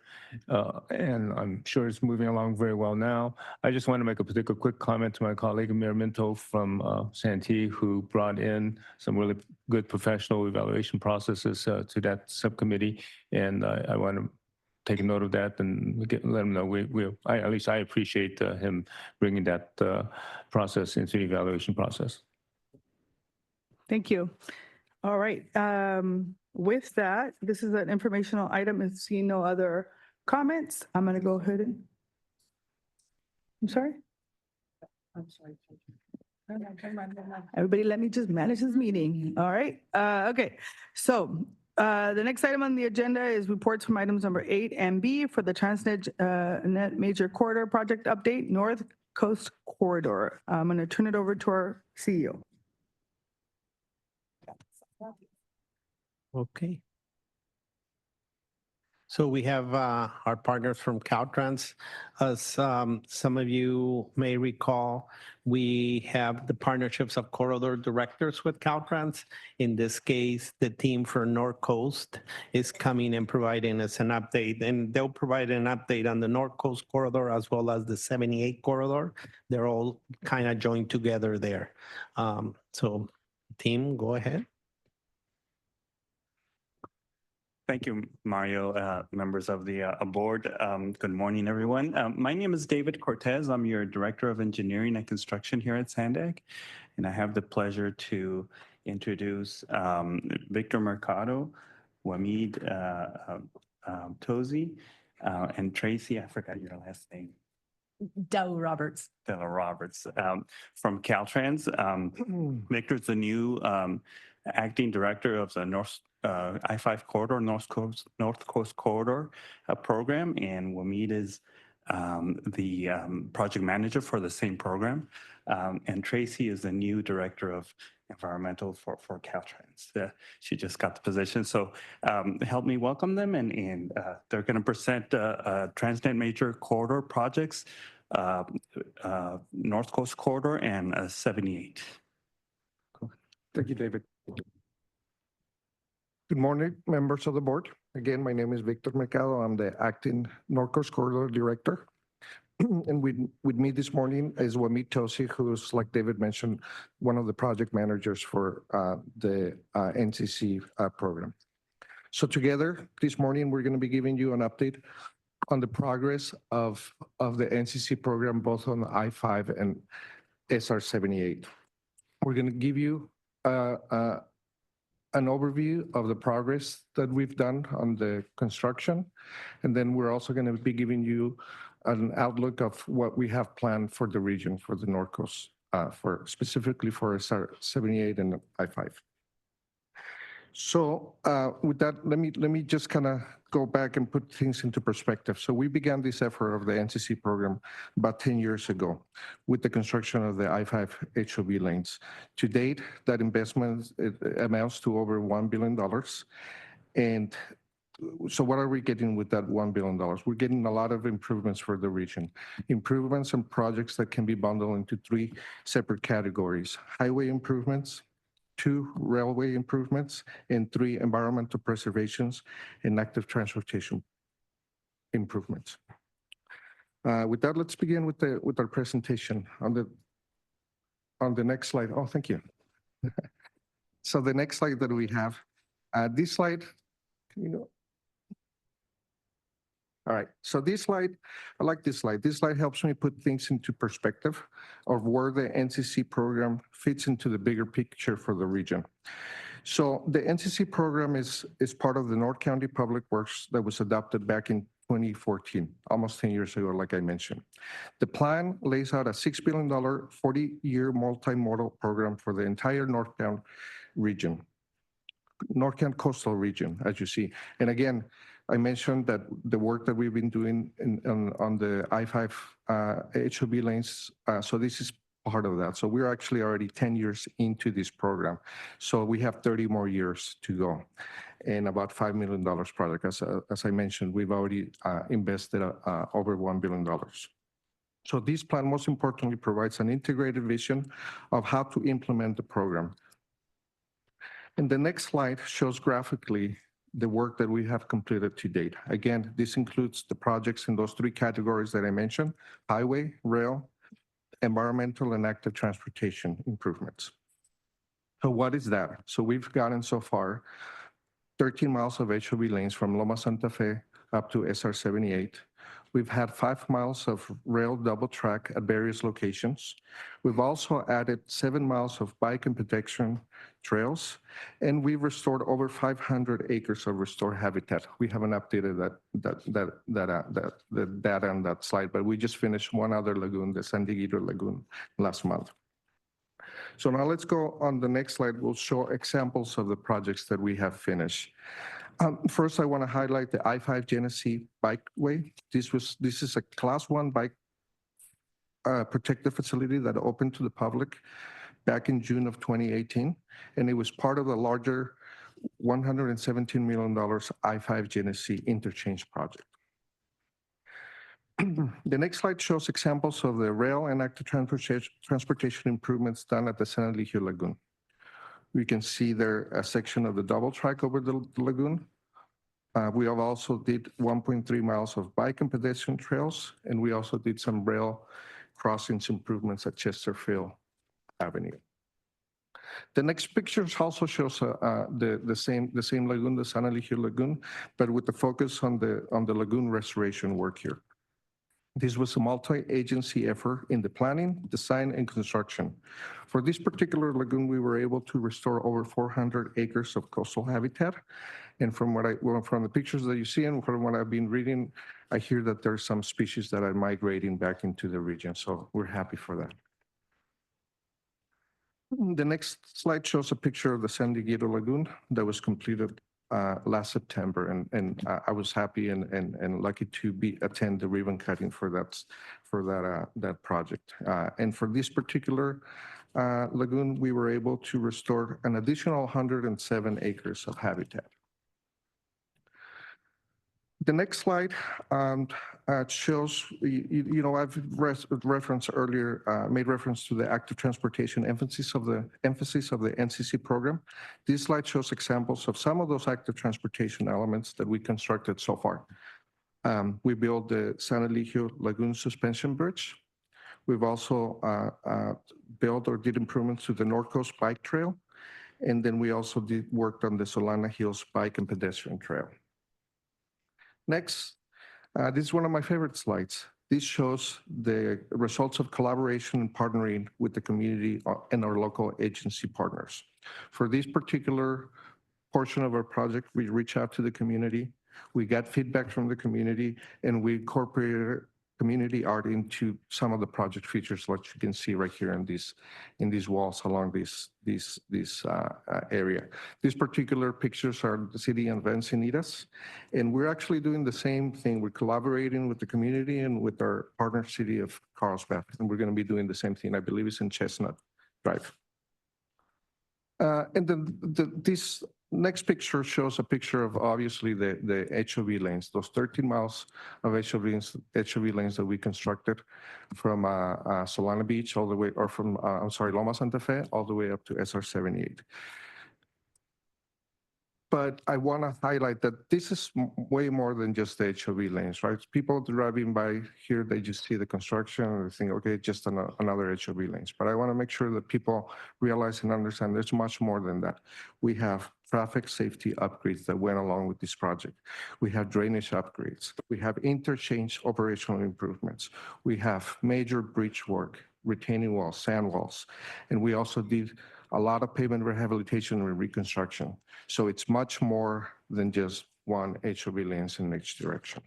and I'm sure it's moving along very well now. I just want to make a particular quick comment to my colleague, Mayor Minto from Santee, who brought in some really good professional evaluation processes to that subcommittee. And I want to take a note of that and let him know at least I appreciate him bringing that process into the evaluation process. Thank you. All right. With that, this is an informational item. If seeing no other comments, I'm going to go ahead and. I'm sorry. Everybody, let me just manage this meeting. All right. Okay. So the next item on the agenda is reports from items number 8 and B for the Transnet Net Major Corridor Project Update, North Coast Corridor. I'm going to turn it over to our CEO. Okay. So we have our partners from Caltrans. As some of you may recall, we have the partnerships of corridor directors with Caltrans. In this case, the team for North Coast is coming and providing us an update, and they'll provide an update on the North Coast corridor as well as the 78 corridor. They're all kind of joined together there. So team, go ahead. Thank you, Mario, members of the board. Good morning, everyone. My name is David Cortez. I'm your Director of Engineering and Construction here at SANDAG, and I have the pleasure to introduce Victor Mercado, Wamid Tozi, and Tracy, I forgot your last name. Della Roberts. Della Roberts from Caltrans. Victor's the new acting director of the I-5 corridor, North Coast Corridor program, and Wamid is the project manager for the same program, and Tracy is the new director of environmental for Caltrans. She just got the position, so help me welcome them, and they're going to present Transnet Major Corridor projects, North Coast Corridor and 78. Thank you, David. Good morning, members of the board. Again, my name is Victor Mercado. I'm the acting North Coast Corridor Director. And with me this morning is Wamid Tozi, who's, like David mentioned, one of the project managers for the NCC program. So together this morning, we're going to be giving you an update on the progress of the NCC program, both on the I-5 and SR-78. We're going to give you an overview of the progress that we've done on the construction. And then we're also going to be giving you an outlook of what we have planned for the region, for the North Coast, specifically for SR-78 and I-5. So with that, let me just kind of go back and put things into perspective. So we began this effort of the NCC program about 10 years ago with the construction of the I-5 HOV lanes. To date, that investment amounts to over $1 billion. And so what are we getting with that $1 billion? We're getting a lot of improvements for the region. Improvements and projects that can be bundled into 3 separate categories: highway improvements, 2 railway improvements, and 3 environmental preservations and active transportation improvements. With that, let's begin with our presentation on the next slide. Oh, thank you. So the next slide that we have, this slide, all right, so this slide, I like this slide. This slide helps me put things into perspective of where the NCC program fits into the bigger picture for the region. So the NCC program is part of the North County Public Works that was adopted back in 2014, almost 10 years ago, like I mentioned. The plan lays out a $6 billion, 40-year multimodal program for the entire North County region, North County coastal region, as you see. And again, I mentioned that the work that we've been doing on the I-5 HOV lanes, so this is part of that. So we're actually already 10 years into this program. So we have 30 more years to go and about $5 million project. As I mentioned, we've already invested over $1 billion. So this plan, most importantly, provides an integrated vision of how to implement the program. And the next slide shows graphically the work that we have completed to date. Again, this includes the projects in those 3 categories that I mentioned: highway, rail, environmental, and active transportation improvements. So what is that? So we've gotten so far 13 miles of HOV lanes from Loma Santa Fe up to SR 78. We've had 5 miles of rail double track at various locations. We've also added 7 miles of bike and pedestrian trails, and we've restored over 500 acres of restored habitat. We haven't updated the data on that slide, but we just finished one other lagoon, the San Dieguito Lagoon, last month. So now let's go on the next slide. We'll show examples of the projects that we have finished. First, I want to highlight the I-5 Genesee Bikeway. This is a Class 1 bike protected facility that opened to the public back in June of 2018, and it was part of the larger $117 million I-5 Genesee interchange project. The next slide shows examples of the rail and active transportation improvements done at the San Eligio Lagoon. We can see there a section of the double track over the lagoon. We have also did 1.3 miles of bike and pedestrian trails, and we also did some rail crossings improvements at Chesterfield Avenue. The next pictures also shows the same lagoon, the San Eligio Lagoon, but with the focus on the lagoon restoration work here. This was a multi-agency effort in the planning, design, and construction. For this particular lagoon, we were able to restore over 400 acres of coastal habitat. And from the pictures that you see and from what I've been reading, I hear that there's some species that are migrating back into the region. So we're happy for that. The next slide shows a picture of the San Dieguito Lagoon that was completed last September, and I was happy and lucky to attend the ribbon cutting for that project. And for this particular lagoon, we were able to restore an additional 107 acres of habitat. The next slide shows, I've referenced earlier, made reference to the active transportation emphasis of the NCC program. This slide shows examples of some of those active transportation elements that we constructed so far. We built the San Eligio Lagoon Suspension Bridge. We've also built or did improvements to the North Coast Bike Trail. And then we also worked on the Solana Hills Bike and Pedestrian Trail. Next, this is one of my favorite slides. This shows the results of collaboration and partnering with the community and our local agency partners. For this particular portion of our project, we reached out to the community, we got feedback from the community, and we incorporated community art into some of the project features, like you can see right here in these walls along this area. These particular pictures are the city of Encinitas, and we're actually doing the same thing. We're collaborating with the community and with our partner city of Carlsbad, and we're going to be doing the same thing. I believe it's in Chestnut Drive. And then this next picture shows a picture of obviously the HOV lanes, those 13 miles of HOV lanes that we constructed from Solana Beach all the way, or from, Loma Santa Fe, all the way up to SR 78. But I want to highlight that this is way more than just the HOV lanes, right? People driving by here, they just see the construction and they think, okay, just another HOV lanes. But I want to make sure that people realize and understand there's much more than that. We have traffic safety upgrades that went along with this project. We have drainage upgrades. We have interchange operational improvements. We have major bridge work, retaining walls, sand walls. And we also did a lot of pavement rehabilitation and reconstruction. So it's much more than just one HOV lanes in each direction.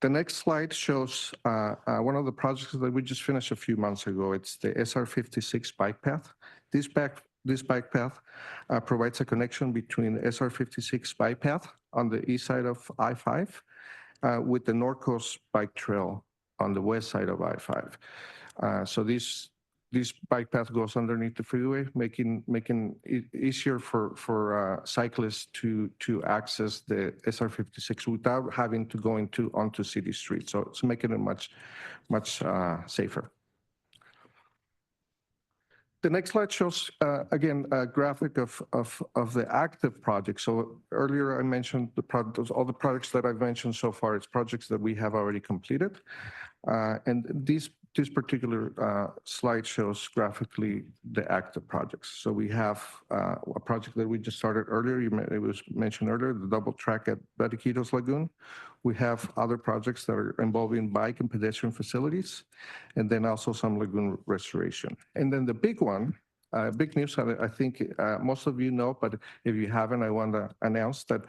The next slide shows one of the projects that we just finished a few months ago. It's the SR 56 bike path. This bike path provides a connection between SR 56 bike path on the east side of I-5 with the North Coast Bike Trail on the west side of I-5. So this bike path goes underneath the freeway, making it easier for cyclists to access the SR 56 without having to go onto city streets. So it's making it much safer. The next slide shows, again, a graphic of the active projects. So earlier I mentioned all the projects that I've mentioned so far, it's projects that we have already completed. And this particular slide shows graphically the active projects. So we have a project that we just started earlier. It was mentioned earlier, the double track at Bariquitos Lagoon. We have other projects that are involving bike and pedestrian facilities, and then also some lagoon restoration. And then the big one, big news, I think most of you know, but if you haven't, I want to announce that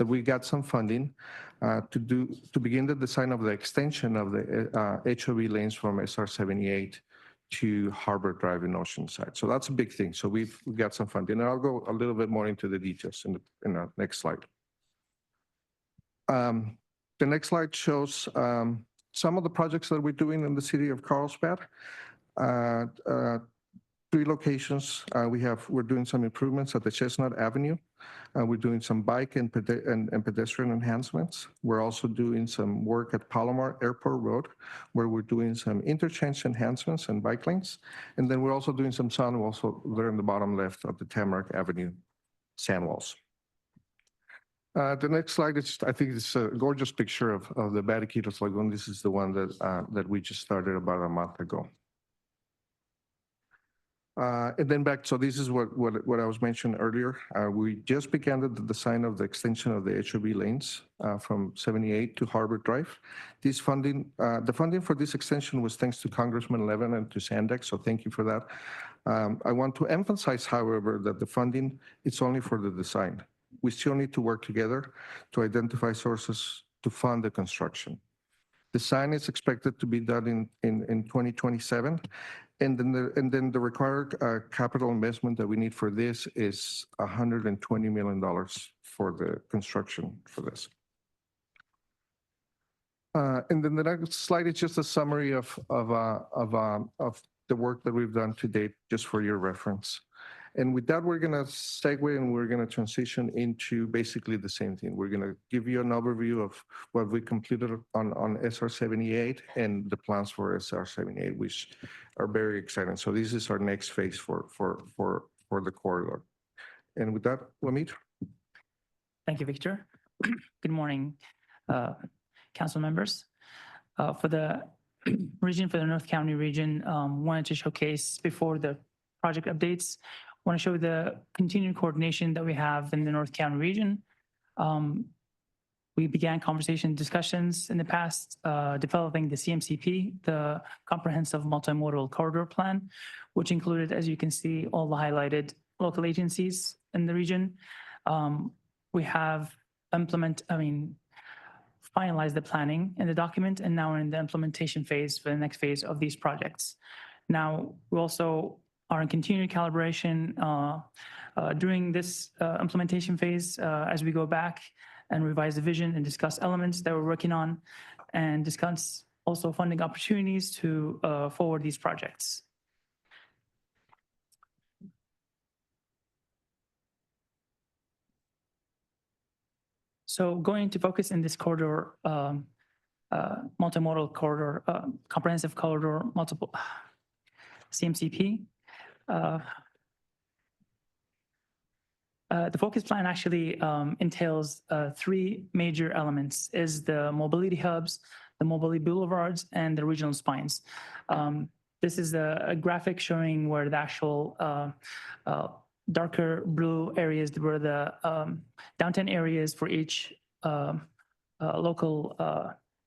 we got some funding to begin the design of the extension of the HOV lanes from SR 78 to Harbor Drive in Oceanside. So that's a big thing. So we got some funding, and I'll go a little bit more into the details in the next slide. The next slide shows some of the projects that we're doing in the city of Carlsbad. 3 locations. We're doing some improvements at the Chestnut Avenue. We're doing some bike and pedestrian enhancements. We're also doing some work at Palomar Airport Road, where we're doing some interchange enhancements and bike lanes. And then we're also doing some sand walls there in the bottom left of the Tamarack Avenue sand walls. The next slide is, I think it's a gorgeous picture of the Bariquitos Lagoon. This is the one that we just started about a month ago. And then back, so this is what I was mentioning earlier. We just began the design of the extension of the HOV lanes from 78 to Harbor Drive. The funding for this extension was thanks to Congressman Levin and to SANDAG, so thank you for that. I want to emphasize, however, that the funding, it's only for the design. We still need to work together to identify sources to fund the construction. Design is expected to be done in 2027. And then the required capital investment that we need for this is $120 million for the construction for this. And then the next slide is just a summary of the work that we've done to date, just for your reference. And with that, we're going to segue and we're going to transition into basically the same thing. We're going to give you an overview of what we completed on SR 78 and the plans for SR 78, which are very exciting. So this is our next phase for the corridor. And with that, Wamit. Thank you, Victor. Good morning, council members. For the region, for the North County region, wanted to showcase before the project updates, want to show the continued coordination that we have in the North County region. We began conversation discussions in the past, developing the CMCP, the Comprehensive Multimodal Corridor Plan, which included, as you can see, all the highlighted local agencies in the region. We have finalized the planning in the document, and now we're in the implementation phase for the next phase of these projects. Now, we also are in continued calibration during this implementation phase as we go back and revise the vision and discuss elements that we're working on and discuss also funding opportunities to forward these projects. So going to focus in this corridor, multimodal corridor, comprehensive corridor, multiple CMCP. The focus plan actually entails three major elements: is the mobility hubs, the mobility boulevards, and the regional spines. This is a graphic showing where the actual darker blue areas were the downtown areas for each local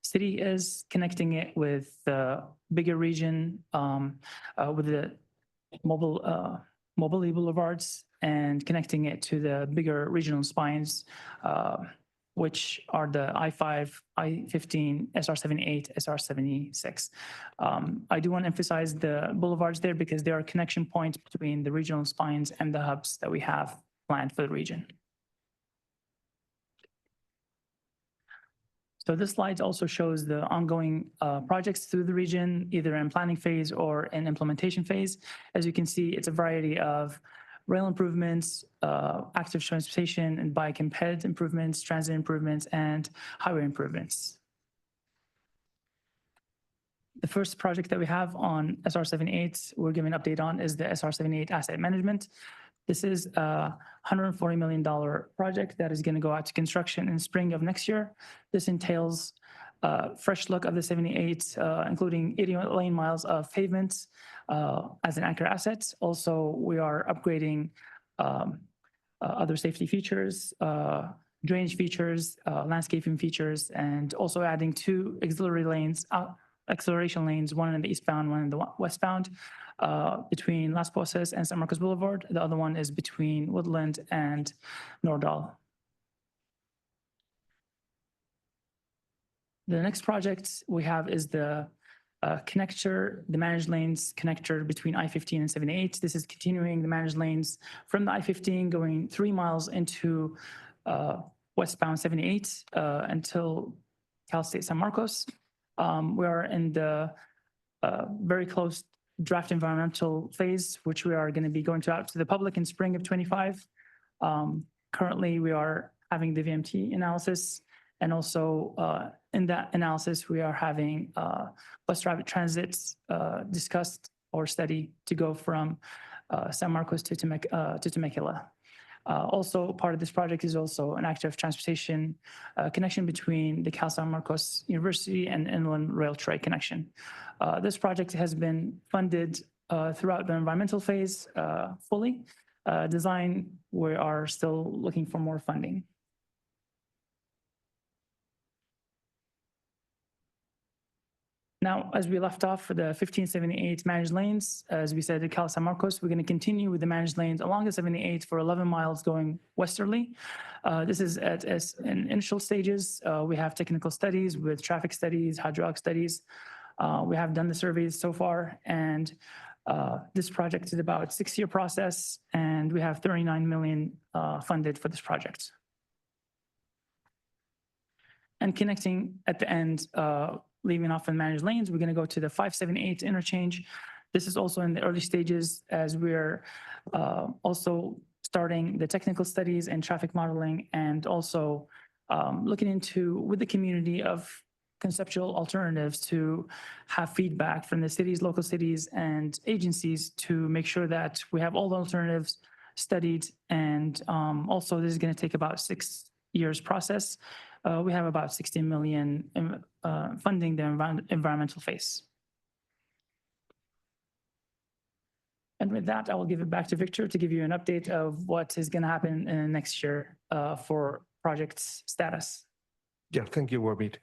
city is, connecting it with the bigger region with the mobility boulevards, and connecting it to the bigger regional spines, which are the I-5, I-15, SR-78, SR-76. I do want to emphasize the boulevards there because they are connection points between the regional spines and the hubs that we have planned for the region. So this slide also shows the ongoing projects through the region, either in planning phase or in implementation phase. As you can see, it's a variety of rail improvements, active transportation and bike and ped improvements, transit improvements, and highway improvements. The first project that we have on SR-78 we're giving an update on is the SR-78 asset management. This is a $140 million project that is going to go out to construction in spring of next year. This entails a fresh look of the 78, including 80 lane miles of pavements as an anchor asset. Also, we are upgrading other safety features, drainage features, landscaping features, and also adding two auxiliary lanes, acceleration lanes, one in the eastbound, one in the westbound, between Las Posas and San Marcos Boulevard. The other one is between Woodland and Nordahl. The next project we have is the connector, the managed lanes connector between I-15 and 78. This is continuing the managed lanes from the I-15 going 3 miles into westbound 78 until Cal State San Marcos. We are in the very close draft environmental phase, which we are going to be going out to the public in spring of 25. Currently, we are having the VMT analysis, and also in that analysis, we are having bus rapid transits discussed or study to go from San Marcos to Temecula. Also, part of this project is also an active transportation connection between the Cal San Marcos University and Inland Rail Trail connection. This project has been funded throughout the environmental phase fully. Design, we are still looking for more funding. Now, as we left off for the 1578 managed lanes, as we said at Cal San Marcos, we're going to continue with the managed lanes along the 78 for 11 miles going westerly. This is at in initial stages. We have technical studies with traffic studies, hydraulic studies. We have done the surveys so far, and this project is about a 6-year process, and we have 39 million funded for this project. And connecting at the end, leaving off in managed lanes, we're going to go to the 578 interchange. This is also in the early stages as we're also starting the technical studies and traffic modeling, and also looking into with the community of conceptual alternatives to have feedback from the cities, local cities, and agencies to make sure that we have all the alternatives studied. And also this is going to take about 6 years process. We have about 60 million funding the environmental phase. And with that, I will give it back to Victor to give you an update of what is going to happen in next year for project status. Yeah, thank you, Wamid.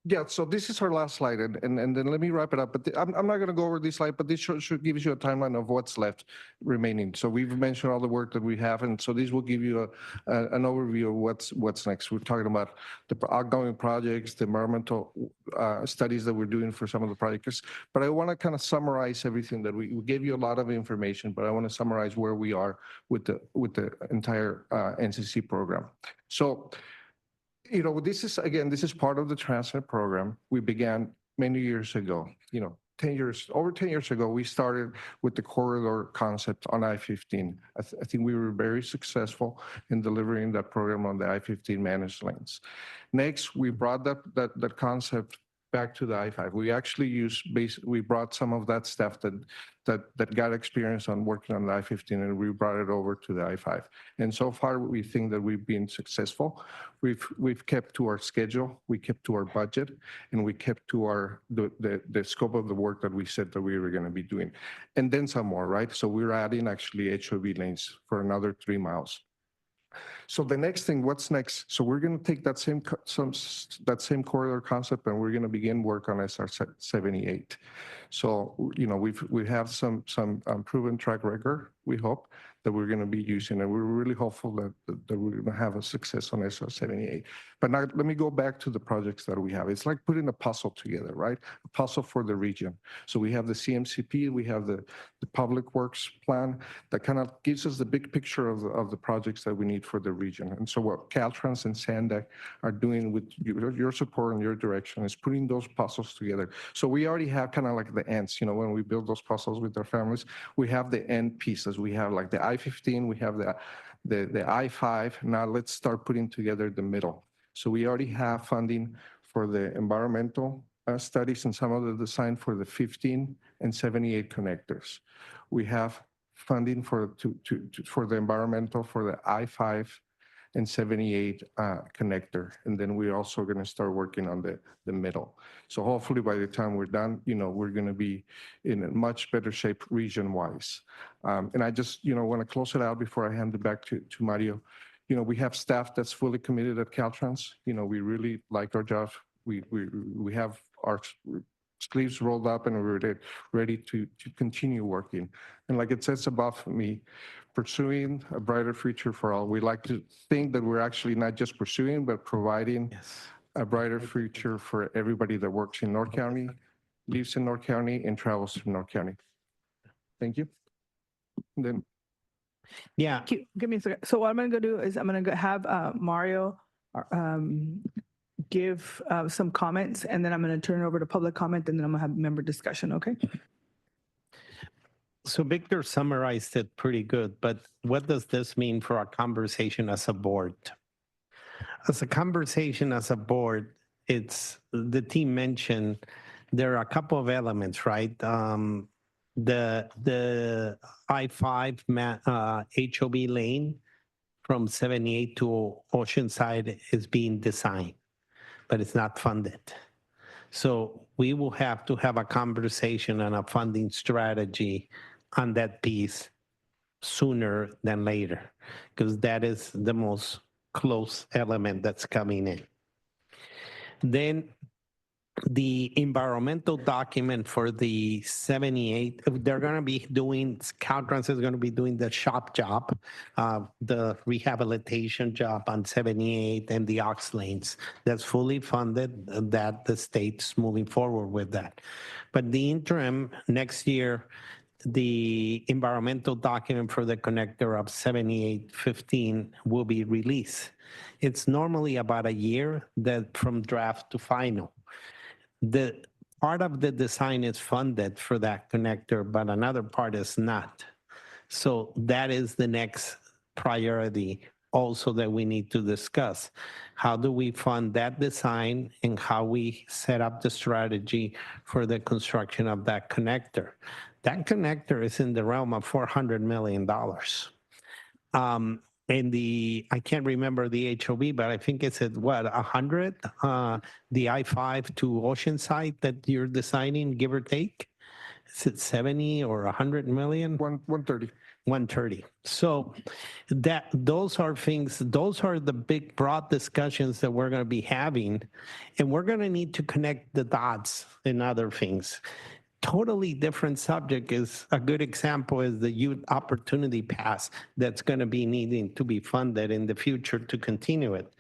Yeah, so this is our last slide, and then let me wrap it up. But I'm not going to go over this slide, but this should give you a timeline of what's left remaining. So we've mentioned all the work that we have, and so this will give you an overview of what's next. We're talking about the ongoing projects, the environmental studies that we're doing for some of the projects. But I want to kind of summarize everything that we gave you a lot of information, but I want to summarize where we are with the entire NCC program. So, you know, this is part of the Transnet program. We began many years ago, you know, over 10 years ago, we started with the corridor concept on I-15. I think we were very successful in delivering that program on the I-15 managed lanes. Next, we brought that concept back to the I-5. We actually we brought some of that staff that got experience on working on the I-15, and we brought it over to the I-5. And so far, we think that we've been successful. We've kept to our schedule, we kept to our budget, and we kept to the scope of the work that we said that we were going to be doing, and then some more, right? So we're adding actually HOV lanes for another 3 miles. So the next thing, what's next? So we're going to take that same corridor concept, and we're going to begin work on SR 78. So, you know, we have some proven track record, we hope, that we're going to be using, and we're really hopeful that we're going to have a success on SR 78. But now let me go back to the projects that we have. It's like putting a puzzle together, right? A puzzle for the region. So we have the CMCP, we have the public works plan that kind of gives us the big picture of the projects that we need for the region. And so what Caltrans and SANDAG are doing with your support and your direction is putting those puzzles together. So we already have kind of like the ends, you know, when we build those puzzles with our families, we have the end pieces. We have like the I-15, we have the I-5. Now let's start putting together the middle. So we already have funding for the environmental studies and some of the design for the 15 and 78 connectors. We have funding for the environmental for the I-5 and 78 connector. And then we're also going to start working on the middle. So hopefully by the time we're done, you know, we're going to be in a much better shape region-wise. And I just, you know, want to close it out before I hand it back to Mario. You know, we have staff that's fully committed at Caltrans. You know, we really like our job. We have our sleeves rolled up and we're ready to continue working. And like it says above me, pursuing a brighter future for all. We like to think that we're actually not just pursuing, but providing a brighter future for everybody that works in North County, lives in North County, and travels to North County. Thank you. And then, yeah. Give me a second. So what I'm going to do is I'm going to have Mario give some comments, and then I'm going to turn it over to public comment, and then I'm going to have member discussion, okay? So Victor summarized it pretty good, but what does this mean for our conversation as a board? As a conversation as a board, it's the team mentioned there are a couple of elements, right? The I-5 HOV lane from 78 to Oceanside is being designed, but it's not funded. So we will have to have a conversation and a funding strategy on that piece sooner than later, because that is the most close element that's coming in. Then the environmental document for the 78, they're going to be doing, Caltrans is going to be doing the shop job, the rehabilitation job on 78 and the ox lanes. That's fully funded, that the state's moving forward with that. But the interim next year, the environmental document for the connector of 7815 will be released. It's normally about a year that from draft to final. The part of the design is funded for that connector, but another part is not. So that is the next priority also that we need to discuss. How do we fund that design and how we set up the strategy for the construction of that connector? That connector is in the realm of $400 million. And I can't remember the HOV, but I think it's at what, 100? The I-5 to Oceanside that you're designing, give or take? Is it 70 or 100 million? 130. 1:30. So those are things, those are the big broad discussions that we're going to be having. And we're going to need to connect the dots and other things. Totally different subject is a good example is the Youth Opportunity Pass that's going to be needing to be funded in the future to continue it.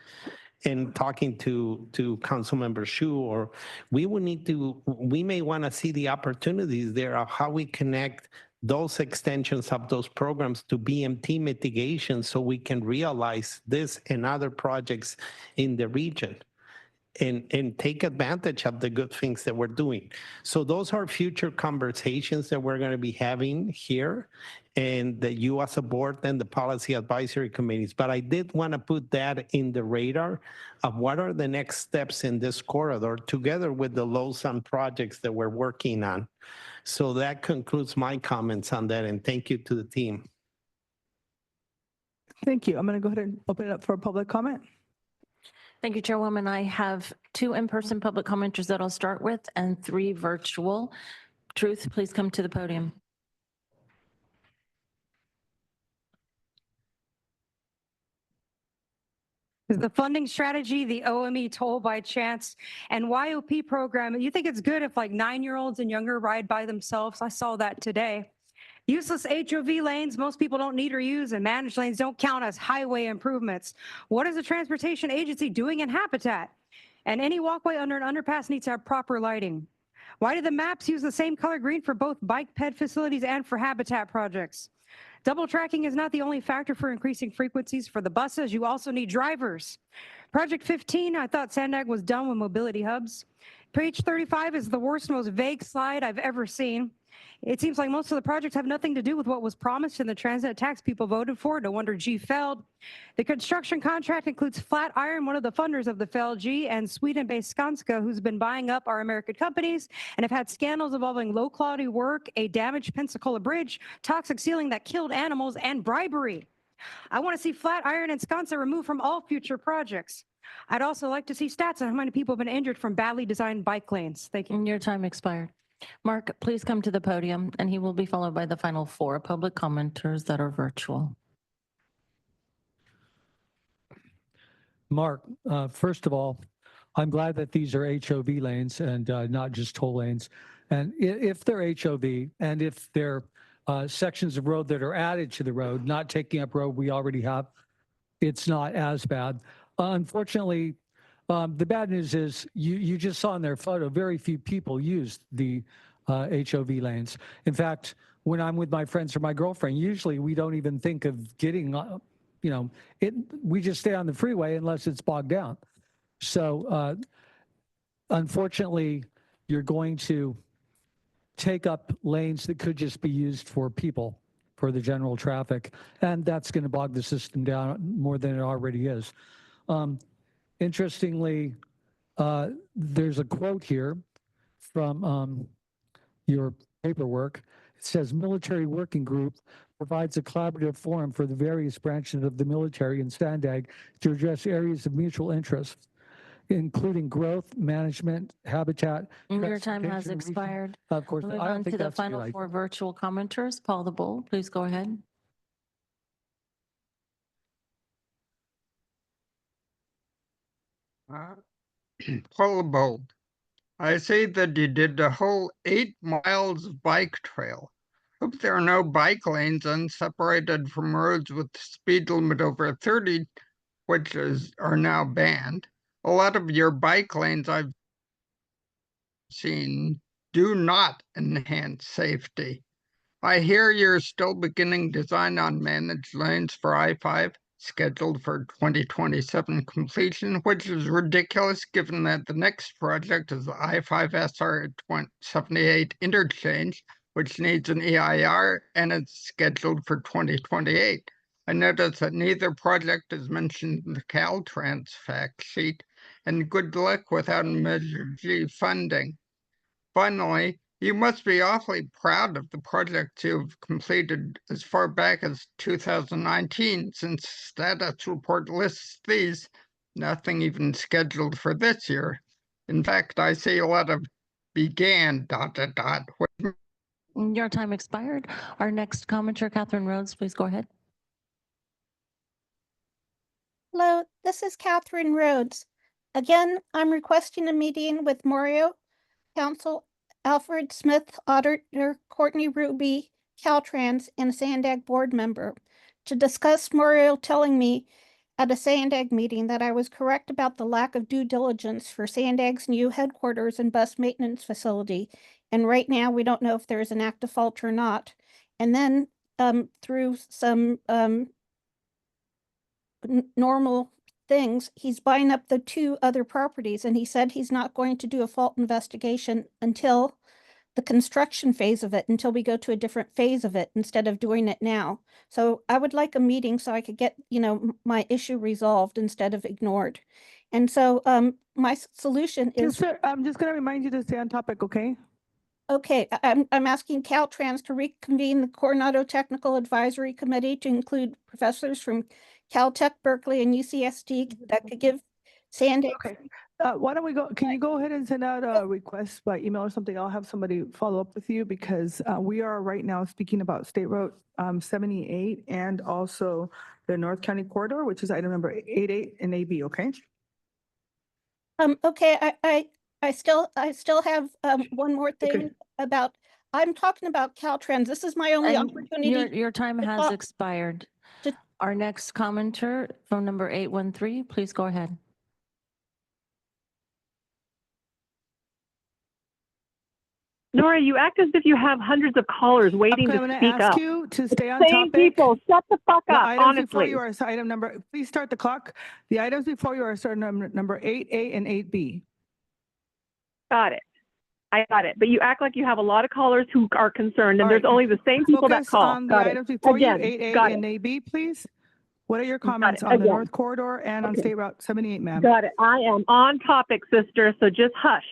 And talking to Councilmember Shu, or we may want to see the opportunities there of how we connect those extensions of those programs to BMT mitigation so we can realize this and other projects in the region and take advantage of the good things that we're doing. So those are future conversations that we're going to be having here and that you as a board and the policy advisory committees. But I did want to put that in the radar of what are the next steps in this corridor together with the Lausanne projects that we're working on. So that concludes my comments on that, and thank you to the team. Thank you. I'm going to go ahead and open it up for public comment. Thank you, Chairwoman. I have 2 in-person public commenters that I'll start with and 3 virtual. Truth, please come to the podium. Is the funding strategy, the OME toll by chance, and YOP program, you think it's good if like 9-year-olds and younger ride by themselves? I saw that today. Useless HOV lanes, most people don't need or use, and managed lanes don't count as highway improvements. What is the transportation agency doing in Habitat? And any walkway under an underpass needs to have proper lighting. Why do the maps use the same color green for both bike ped facilities and for Habitat projects? Double tracking is not the only factor for increasing frequencies for the buses. You also need drivers. Project 15, I thought SANDAG was done with mobility hubs. Page 35 is the worst, most vague slide I've ever seen. It seems like most of the projects have nothing to do with what was promised in the transit tax people voted for. No wonder G failed. The construction contract includes Flatiron, one of the funders of the FLG, and Sweden-based Skanska, who's been buying up our American companies and have had scandals involving low-quality work, a damaged Pensacola bridge, toxic ceiling that killed animals, and bribery. I want to see Flatiron and Skanska removed from all future projects. I'd also like to see stats on how many people have been injured from badly designed bike lanes. Thank you. Your time expired. Mark, please come to the podium, and he will be followed by the final 4 public commenters that are virtual. Mark, first of all, I'm glad that these are HOV lanes and not just toll lanes. And if they're HOV and if they're sections of road that are added to the road, not taking up road we already have, it's not as bad. Unfortunately, the bad news is you just saw in their photo, very few people use the HOV lanes. In fact, when I'm with my friends or my girlfriend, usually we don't even think of getting, we just stay on the freeway unless it's bogged down. So unfortunately, you're going to take up lanes that could just be used for people, for the general traffic, and that's going to bog the system down more than it already is. Interestingly, there's a quote here from your paperwork. It says, military working group provides a collaborative forum for the various branches of the military and SANDAG to address areas of mutual interest, including growth, management, habitat. Your time has expired. Of course. Move on to the final 4 virtual commenters. Paul the Bull, please go ahead. Paul Bold, I see that you did the whole 8 miles of bike trail. Hope there are no bike lanes unseparated from roads with speed limit over 30, which are now banned. A lot of your bike lanes I've seen do not enhance safety. I hear you're still beginning design on managed lanes for I-5, scheduled for 2027 completion, which is ridiculous given that the next project is the I-5 SR-78 interchange, which needs an EIR, and it's scheduled for 2028. I notice that neither project is mentioned in the Caltrans fact sheet, and good luck without Measure G funding. Finally, you must be awfully proud of the projects you've completed as far back as 2019, since status report lists these, nothing even scheduled for this year. In fact, I see a lot of began ... which Your time expired. Our next commenter, Catherine Rhodes, please go ahead. Hello, this is Catherine Rhodes. Again, I'm requesting a meeting with Mario, Council Alfred Smith, Auditor Courtney Ruby, Caltrans, and SANDAG board member to discuss Mario telling me at a SANDAG meeting that I was correct about the lack of due diligence for SANDAG's new headquarters and bus maintenance facility. And right now, we don't know if there's an active fault or not. And then through some normal things, he's buying up the 2 other properties, and he said he's not going to do a fault investigation until the construction phase of it, until we go to a different phase of it instead of doing it now. So I would like a meeting so I could get, my issue resolved instead of ignored. And so my solution is, I'm just going to remind you to stay on topic, okay? okay, I'm asking Caltrans to reconvene the Coronado Technical Advisory Committee to include professors from Caltech, Berkeley, and UCSD that could give SANDAG. Okay. Why don't we go, can you go ahead and send out a request by email or something? I'll have somebody follow up with you because we are right now speaking about State Road 78 and also the North County Corridor, which is item number 88 and AB, okay? Okay, I still have one more thing about, I'm talking about Caltrans. This is my only opportunity. Your time has expired. Our next commenter, phone number 813, please go ahead. Nora, you act as if you have hundreds of callers waiting I'm to going to speak ask up. you to stay on Same topic. people, shut the fuck The up, items before honestly. you are item number, please start the clock. The items before you are number 8A and 8B. Got it. I got it. But you act like you have a lot of callers who are concerned, and All there's right. only the same people that Focus call. on the Got it. items before Again, you, 8A got and it. 8B, please. What are your Got comments it. on the Again. North Corridor and on State Route 78, ma'am? Got it. I am on topic, sister, so just hush.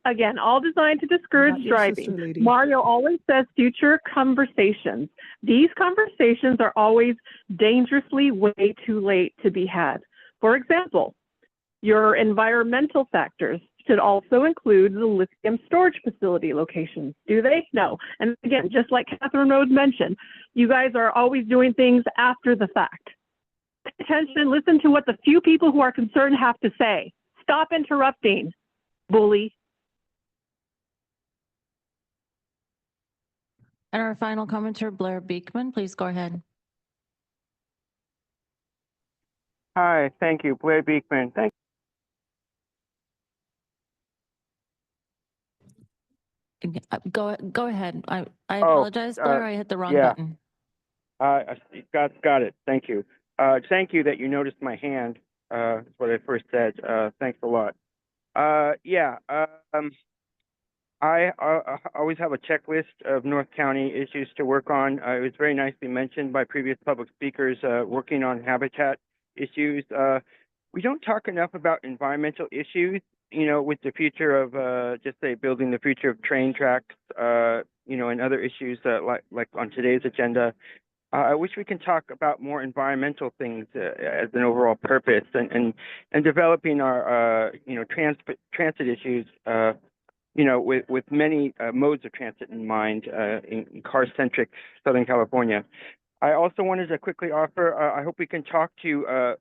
Again, all designed to discourage Not your sister, driving. lady. Mario always says future conversations. These conversations are always dangerously way too late to be had. For example, your environmental factors should also include the lithium storage facility locations. Do they? No. And again, just like Catherine Rhodes mentioned, you guys are always doing things after the fact. Pay attention, listen to what the few people who are concerned have to say. Stop interrupting, bully. And our final commenter, Blair Beekman, please go ahead. Hi, thank you, Blair Beekman. Thank Go ahead. I apologize, Blair. I hit the wrong button. Got it. Thank you. Thank you that you noticed my hand. That's what I first said. Thanks a lot. I always have a checklist of North County issues to work on. It was very nicely mentioned by previous public speakers working on habitat issues. We don't talk enough about environmental issues, with the future of just say building the future of train tracks, and other issues like on today's agenda. I wish we can talk about more environmental things as an overall purpose and developing our transit issues. With many modes of transit in mind in car-centric Southern California. I also wanted to quickly offer, I hope we can talk to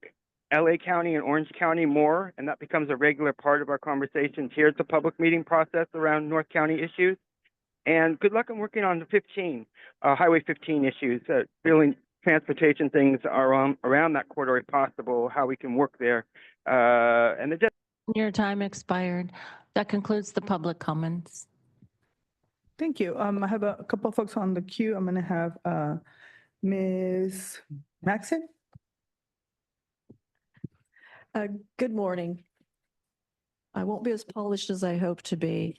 LA County and Orange County more, and that becomes a regular part of our conversations here at the public meeting process around North County issues. And good luck in working on the Highway 15 issues, building transportation things around that corridor if possible, how we can work there. Your time expired. That concludes the public comments. Thank you. I have a couple of folks on the queue. I'm going to have Ms. Maxon. Good morning. I won't be as polished as I hope to be.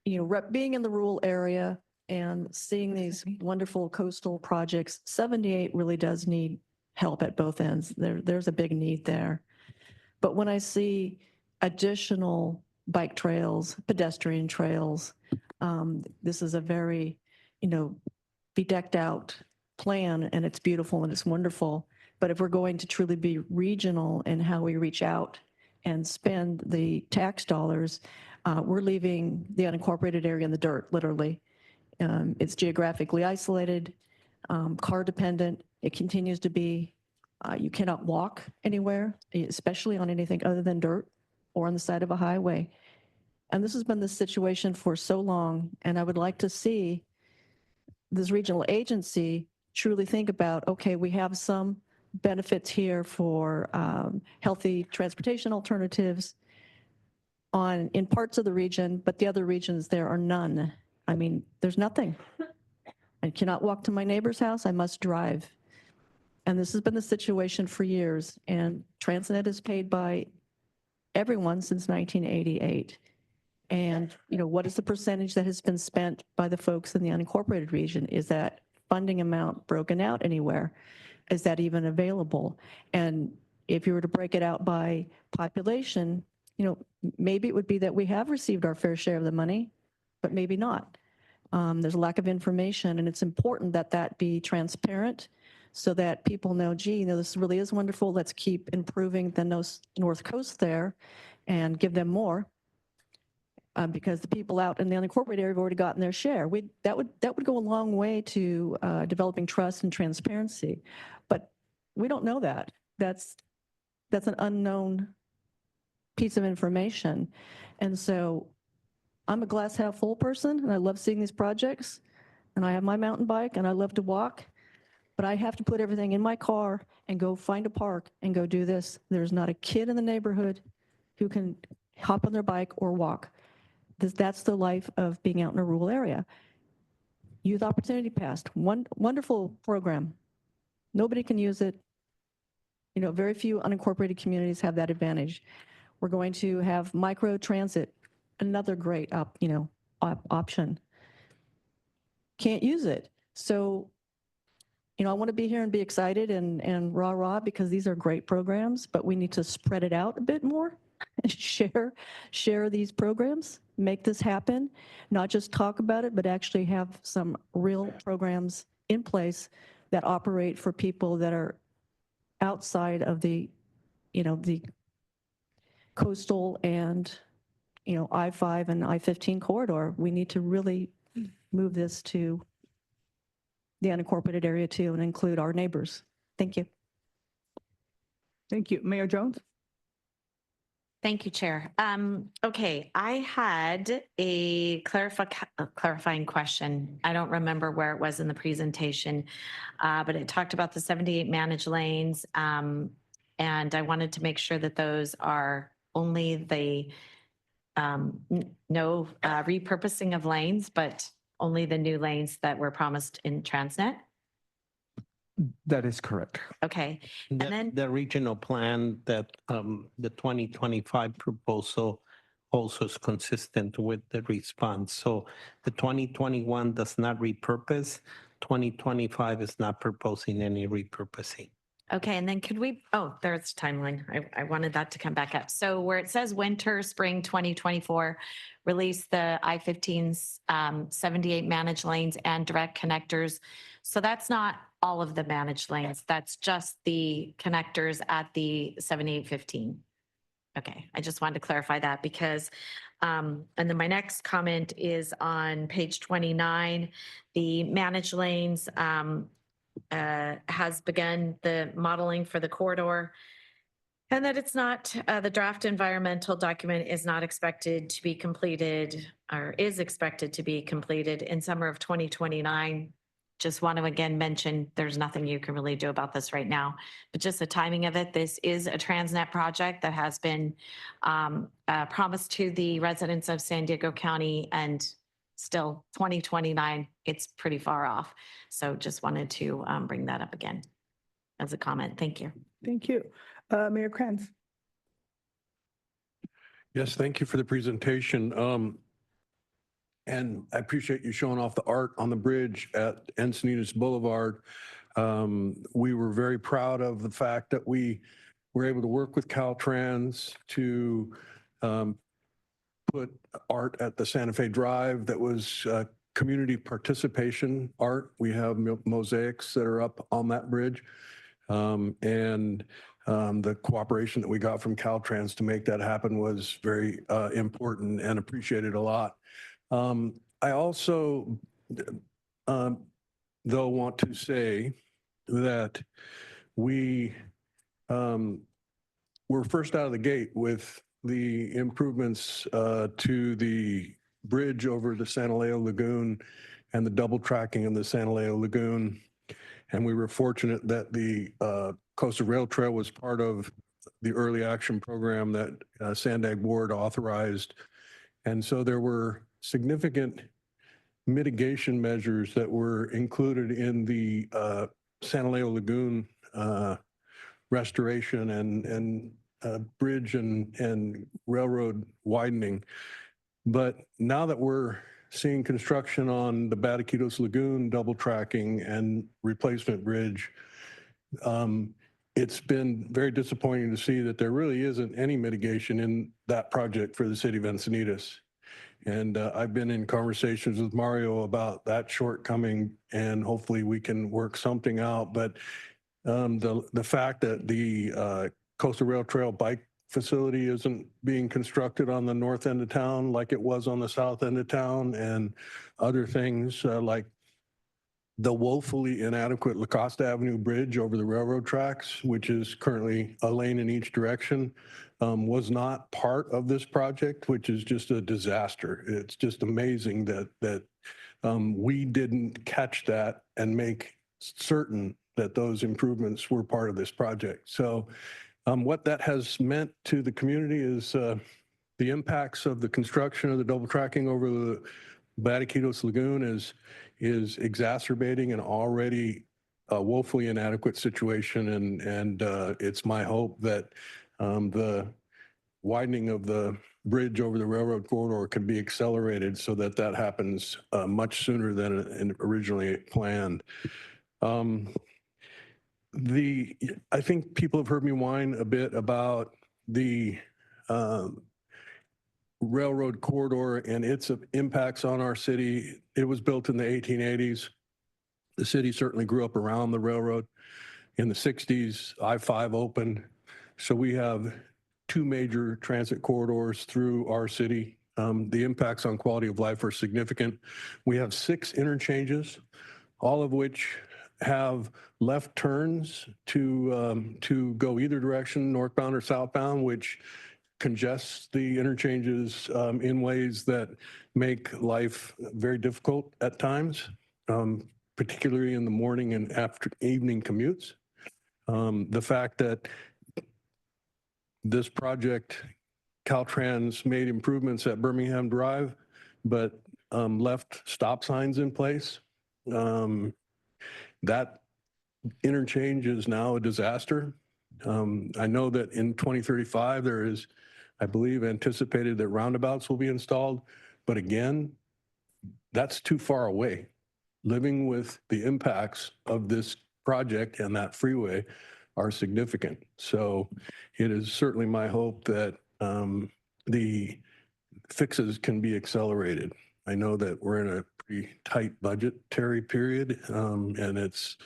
Being in the rural area and seeing these wonderful coastal projects, 78 really does need help at both ends. There's a big need there. But when I see additional bike trails, pedestrian trails, this is a very, bedecked out plan, and it's beautiful and it's wonderful. But if we're going to truly be regional in how we reach out and spend the tax dollars, we're leaving the unincorporated area in the dirt, literally. It's geographically isolated, car dependent. It continues to be, you cannot walk anywhere, especially on anything other than dirt or on the side of a highway. And this has been the situation for so long. And I would like to see this regional agency truly think about, okay, we have some benefits here for healthy transportation alternatives in parts of the region, but the other regions, there are none. I mean, there's nothing. I cannot walk to my neighbor's house, I must drive. And this has been the situation for years, and Transnet is paid by everyone since 1988. And, what is the percentage that has been spent by the folks in the unincorporated region? Is that funding amount broken out anywhere? Is that even available? And if you were to break it out by population, maybe it would be that we have received our fair share of the money, but maybe not. There's a lack of information, and it's important that that be transparent so that people know, gee, this really is wonderful. Let's keep improving the North Coast there and give them more. Because the people out in the unincorporated area have already gotten their share. That would go a long way to developing trust and transparency. But we don't know that. That's an unknown piece of information. And so I'm a glass half full person, and I love seeing these projects. And I have my mountain bike, and I love to walk. But I have to put everything in my car and go find a park and go do this. There's not a kid in the neighborhood who can hop on their bike or walk. That's the life of being out in a rural area. Youth Opportunity Pass, wonderful program. Nobody can use it. Very few unincorporated communities have that advantage. We're going to have micro transit, another great option. Can't use it. So, I want to be here and be excited and rah because these are great programs, but we need to spread it out a bit more and share these programs, make this happen, not just talk about it, but actually have some real programs in place that operate for people that are outside of the coastal and, I-5 and I-15 corridor. We need to really move this to the unincorporated area too and include our neighbors. Thank you. Thank you. Mayor Jones? Thank you, Chair. Okay, I had a clarifying question. I don't remember where it was in the presentation, but it talked about the 78 managed lanes. And I wanted to make sure that those are only the no repurposing of lanes, but only the new lanes that were promised in Transnet. That is correct. Okay. And then The regional plan that the 2025 proposal also is consistent with the response. So the 2021 does not repurpose. 2025 is not proposing any repurposing. okay, and then could we, there's timeline. I wanted that to come back up. So where it says winter, spring 2024, release the I-15's 78 managed lanes and direct connectors. So that's not all of the managed lanes. That's just the connectors at the 7815. Okay, I just wanted to clarify that because, and then my next comment is on page 29, the managed lanes has begun the modeling for the corridor, and that it's not, the draft environmental document is not expected to be completed or is expected to be completed in summer of 2029. Just want to again mention there's nothing you can really do about this right now, but just the timing of it. This is a Transnet project that has been promised to the residents of San Diego County, and still 2029, it's pretty far off. So just wanted to bring that up again as a comment. Thank you. Thank you. Mayor Kranz? Yes, thank you for the presentation. And I appreciate you showing off the art on the bridge at Encinitas Boulevard. We were very proud of the fact that we were able to work with Caltrans to put art at the Santa Fe Drive that was community participation art. We have mosaics that are up on that bridge. And the cooperation that we got from Caltrans to make that happen was very important and appreciated a lot. I also though want to say that we were first out of the gate with the improvements to the bridge over the San Leo Lagoon and the double tracking in the San Leo Lagoon. And we were fortunate that the Coastal Rail Trail was part of the early action program that SANDAG board authorized. And so there were significant mitigation measures that were included in the San Leo Lagoon restoration and bridge and railroad widening. But now that we're seeing construction on the Bataquitos Lagoon double tracking and replacement bridge, it's been very disappointing to see that there really isn't any mitigation in that project for the city of Encinitas. And I've been in conversations with Mario about that shortcoming, and hopefully we can work something out. But the fact that the Coastal Rail Trail bike facility isn't being constructed on the north end of town like it was on the south end of town, and other things like the woefully inadequate Lacoste Avenue Bridge over the railroad tracks, which is currently a lane in each direction, was not part of this project, which is just a disaster. It's just amazing that we didn't catch that and make certain that those improvements were part of this project. So what that has meant to the community is the impacts of the construction of the double tracking over the Bataquitos Lagoon is exacerbating an already woefully inadequate situation. And it's my hope that the widening of the bridge over the railroad corridor can be accelerated so that that happens much sooner than originally planned. I think people have heard me whine a bit about the railroad corridor and its impacts on our city. It was built in the 1880s. The city certainly grew up around the railroad. In the 60s, I-5 opened. So we have two major transit corridors through our city. The impacts on quality of life are significant. We have 6 interchanges, all of which have left turns to go either direction, northbound or southbound, which congests the interchanges in ways that make life very difficult at times, particularly in the morning and after evening commutes. The fact that this project, Caltrans made improvements at Birmingham Drive, but left stop signs in place. That interchange is now a disaster. I know that in 2035, there is, I believe, anticipated that roundabouts will be installed. But again, that's too far away. Living with the impacts of this project and that freeway are significant. So it is certainly my hope that the fixes can be accelerated. I know that we're in a pretty tight budgetary period, and it's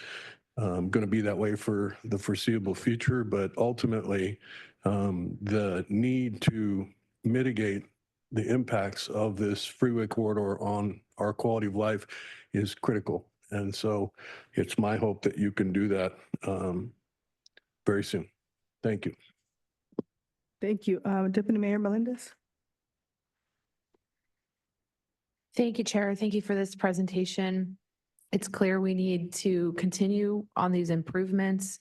going to be that way for the foreseeable future, but ultimately the need to mitigate the impacts of this freeway corridor on our quality of life is critical. And so it's my hope that you can do that very soon. Thank you. Thank you. Deputy Mayor Melendez. Thank you, Chair. Thank you for this presentation. It's clear we need to continue on these improvements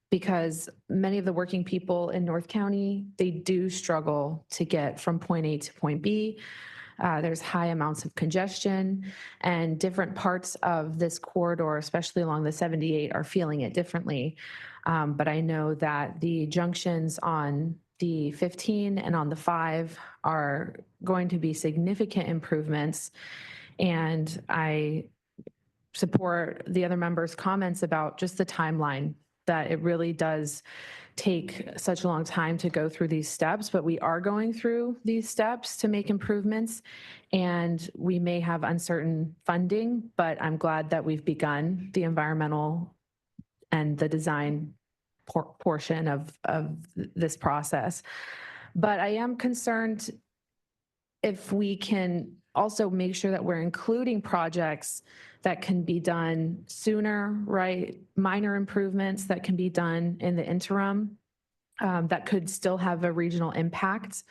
because many of the working people in North County, they do struggle to get from point A to point B. There's high amounts of congestion, and different parts of this corridor, especially along the 78, are feeling it differently. But I know that the junctions on the 15 and on the 5 are going to be significant improvements. And I support the other members' comments about just the timeline, that it really does take such a long time to go through these steps, but we are going through these steps to make improvements, and we may have uncertain funding, but I'm glad that we've begun the environmental and the design portion of this process. But I am concerned if we can also make sure that we're including projects that can be done sooner, right? Minor improvements that can be done in the interim that could still have a regional impact.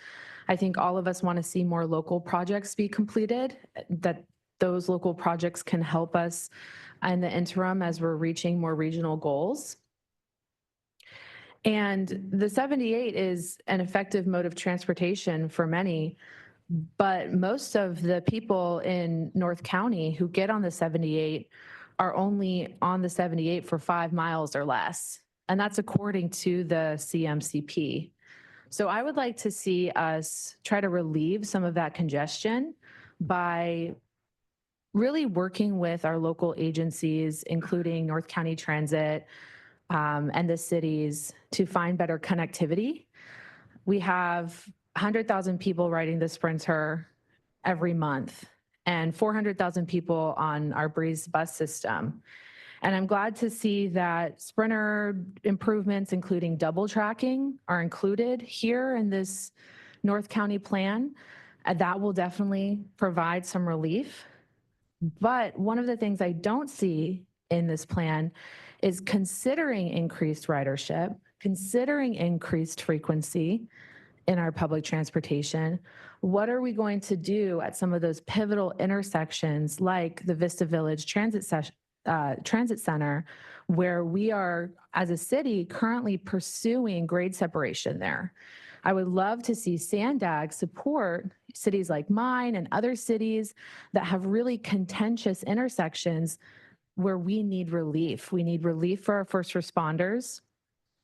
I think all of us want to see more local projects be completed, that those local projects can help us in the interim as we're reaching more regional goals. And the 78 is an effective mode of transportation for many, but most of the people in North County who get on the 78 are only on the 78 for 5 miles or less. And that's according to the CMCP. So I would like to see us try to relieve some of that congestion by really working with our local agencies, including North County Transit and the cities, to find better connectivity. We have 100,000 people riding the Sprinter every month and 400,000 people on our Breeze bus system. And I'm glad to see that Sprinter improvements, including double tracking, are included here in this North County plan. That will definitely provide some relief. But one of the things I don't see in this plan is considering increased ridership, considering increased frequency in our public transportation. What are we going to do at some of those pivotal intersections like the Vista Village Transit Center, where we are, as a city, currently pursuing grade separation there? I would love to see SANDAG support cities like mine and other cities that have really contentious intersections where we need relief. We need relief for our first responders.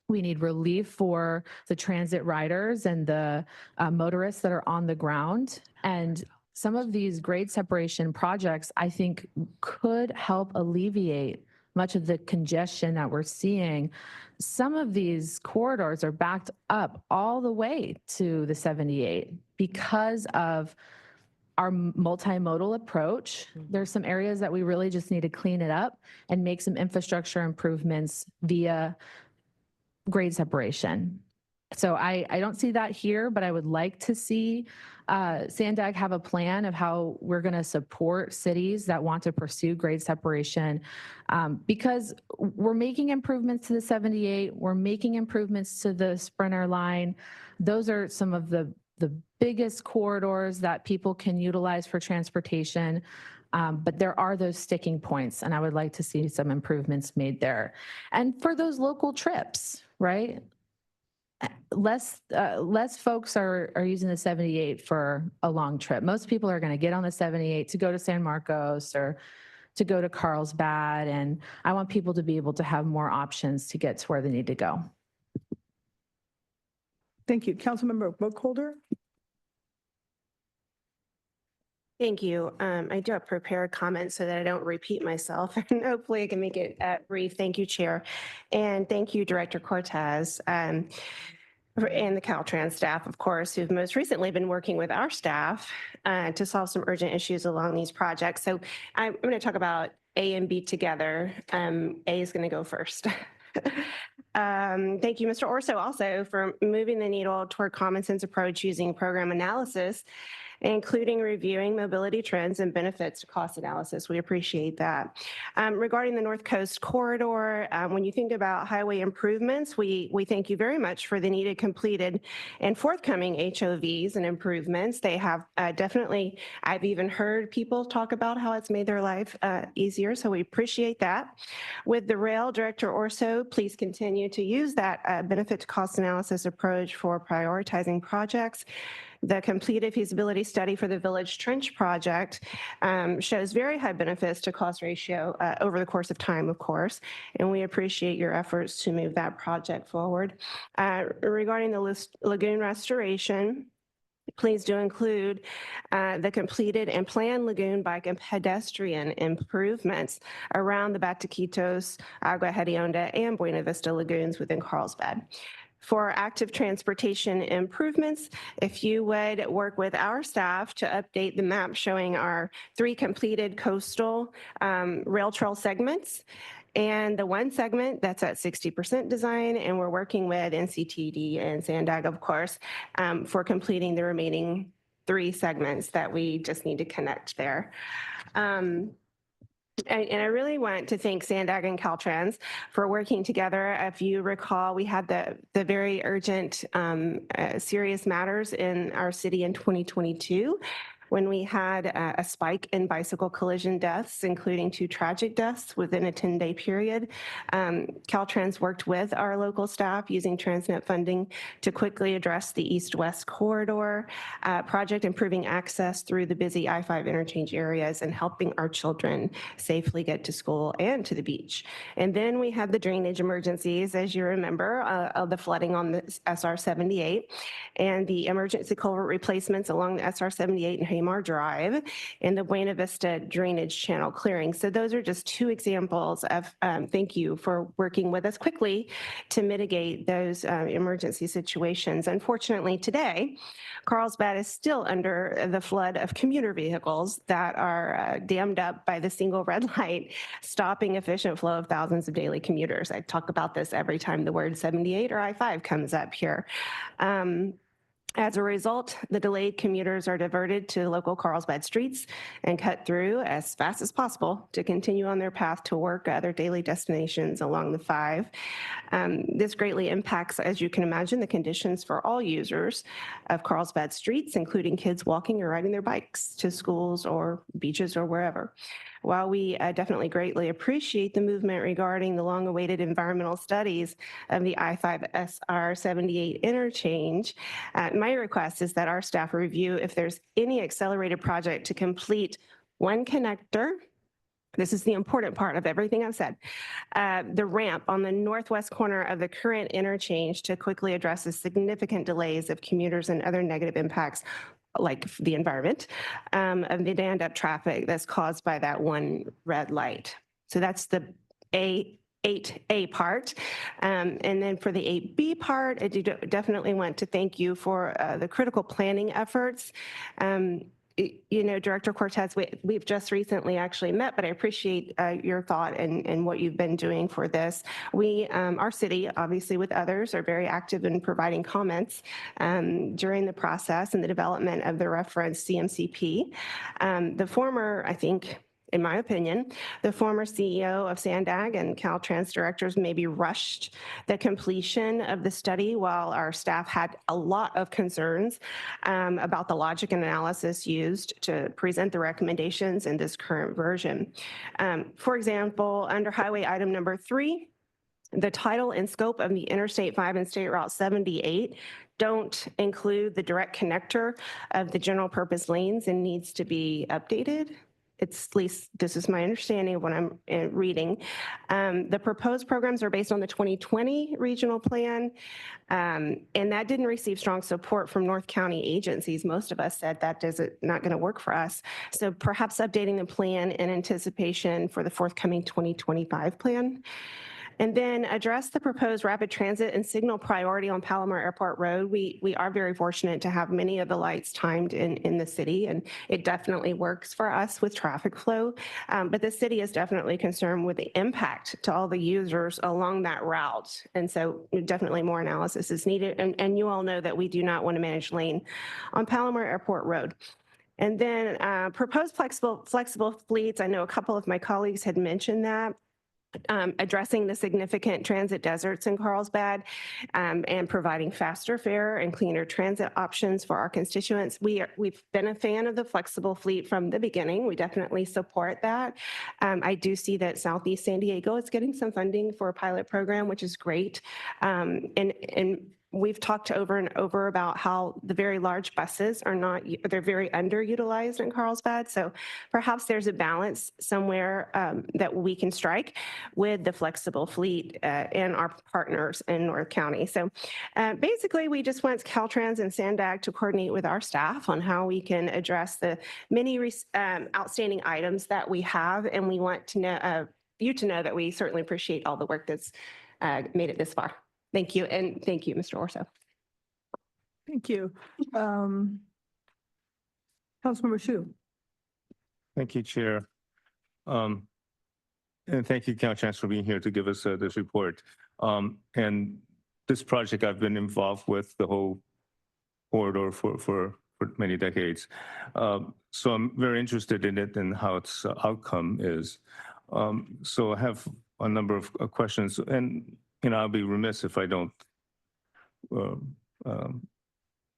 We need relief for the transit riders and the motorists that are on the ground. And some of these grade separation projects, I think, could help alleviate much of the congestion that we're seeing. Some of these corridors are backed up all the way to the 78 because of our multimodal approach. There's some areas that we really just need to clean it up and make some infrastructure improvements via grade separation. So I don't see that here, but I would like to see SANDAG have a plan of how we're going to support cities that want to pursue grade separation, because we're making improvements to the 78, we're making improvements to the Sprinter line. Those are some of the biggest corridors that people can utilize for transportation. But there are those sticking points, and I would like to see some improvements made there. And for those local trips, right? Less folks are using the 78 for a long trip. Most people are going to get on the 78 to go to San Marcos or to go to Carlsbad, and I want people to be able to have more options to get to where they need to go. Thank you. Councilmember Bookholder. Thank you. I do have prepared comments so that I don't repeat myself, and hopefully I can make it brief. Thank you, Chair. And thank you, Director Cortez, and the Caltrans staff, of course, who've most recently been working with our staff to solve some urgent issues along these projects. So I'm going to talk about A and B together. A is going to go first. Thank you, Mr. Orso, also for moving the needle toward common sense approach using program analysis, including reviewing mobility trends and benefits to cost analysis. We appreciate that. Regarding the North Coast Corridor, when you think about highway improvements, we thank you very much for the needed, completed, and forthcoming HOVs and improvements. They have definitely, I've even heard people talk about how it's made their life easier, so we appreciate that. With the rail, Director Orso, please continue to use that benefit to cost analysis approach for prioritizing projects. The completed feasibility study for the Village Trench project shows very high benefits to cost ratio over the course of time, of course, and we appreciate your efforts to move that project forward. Regarding the lagoon restoration, please do include the completed and planned lagoon bike and pedestrian improvements around the Bataquitos, Agua Hedionda, and Buena Vista lagoons within Carlsbad. For active transportation improvements, if you would work with our staff to update the map showing our 3 completed coastal rail trail segments, and the 1 segment that's at 60% design, and we're working with NCTD and SANDAG, of course, for completing the remaining 3 segments that we just need to connect there. And I really want to thank SANDAG and Caltrans for working together. If you recall, we had the very urgent serious matters in our city in 2022 when we had a spike in bicycle collision deaths, including 2 tragic deaths within a 10-day period. Caltrans worked with our local staff using Transnet funding to quickly address the east-west corridor project, improving access through the busy I-5 interchange areas and helping our children safely get to school and to the beach. And then we had the drainage emergencies, as you remember, of the flooding on the SR-78 and the emergency culvert replacements along the SR-78 and Haymar Drive and the Buena Vista drainage channel clearing. So those are just 2 examples of thank you for working with us quickly to mitigate those emergency situations. Unfortunately, today, Carlsbad is still under the flood of commuter vehicles that are dammed up by the single red light, stopping efficient flow of thousands of daily commuters. I talk about this every time the word 78 or I-5 comes up here. As a result, the delayed commuters are diverted to local Carlsbad streets and cut through as fast as possible to continue on their path to work or other daily destinations along the 5. This greatly impacts, as you can imagine, the conditions for all users of Carlsbad streets, including kids walking or riding their bikes to schools or beaches or wherever. While we definitely greatly appreciate the movement regarding the long-awaited environmental studies of the I-5 SR-78 interchange, my request is that our staff review if there's any accelerated project to complete one connector. This is the important part of everything I've said. The ramp on the northwest corner of the current interchange to quickly address the significant delays of commuters and other negative impacts like the environment, of the dammed-up traffic that's caused by that one red light. So that's the 8A part. And then for the 8B part, I do definitely want to thank you for the critical planning efforts. You know, Director Cortez, we've just recently actually met, but I appreciate your thought and what you've been doing for this. We, our city, obviously with others, are very active in providing comments during the process and the development of the reference CMCP. The former, I think, in my opinion, the former CEO of SANDAG and Caltrans directors maybe rushed the completion of the study while our staff had a lot of concerns about the logic and analysis used to present the recommendations in this current version. For example, under highway item number 3, the title and scope of the Interstate 5 and State Route 78 don't include the direct connector of the general purpose lanes and needs to be updated. It's at least this is my understanding of what I'm reading. The proposed programs are based on the 2020 regional plan, and that didn't receive strong support from North County agencies. Most of us said that not going to work for us. So perhaps updating the plan in anticipation for the forthcoming 2025 plan. And then address the proposed rapid transit and signal priority on Palomar Airport Road. We are very fortunate to have many of the lights timed in the city, and it definitely works for us with traffic flow. But the city is definitely concerned with the impact to all the users along that route. And so definitely more analysis is needed. And you all know that we do not want to manage lane on Palomar Airport Road. And then proposed flexible fleets. I know a couple of my colleagues had mentioned that. Addressing the significant transit deserts in Carlsbad and providing faster fare and cleaner transit options for our constituents. We've been a fan of the flexible fleet from the beginning. We definitely support that. I do see that Southeast San Diego is getting some funding for a pilot program, which is great. And we've talked over and over about how the very large buses they're very underutilized in Carlsbad. So perhaps there's a balance somewhere that we can strike with the flexible fleet and our partners in North County. So basically, we just want Caltrans and SANDAG to coordinate with our staff on how we can address the many outstanding items that we have. And we want to know you to know that we certainly appreciate all the work that's made it this far. Thank you. And thank you, Mr. Orso. Thank you. Councilmember Shu. Thank you, Chair. And thank you, Caltrans, for being here to give us this report. And this project I've been involved with the whole corridor for for many decades. So I'm very interested in it and how its outcome is. So I have a number of questions, and I'll be remiss if I don't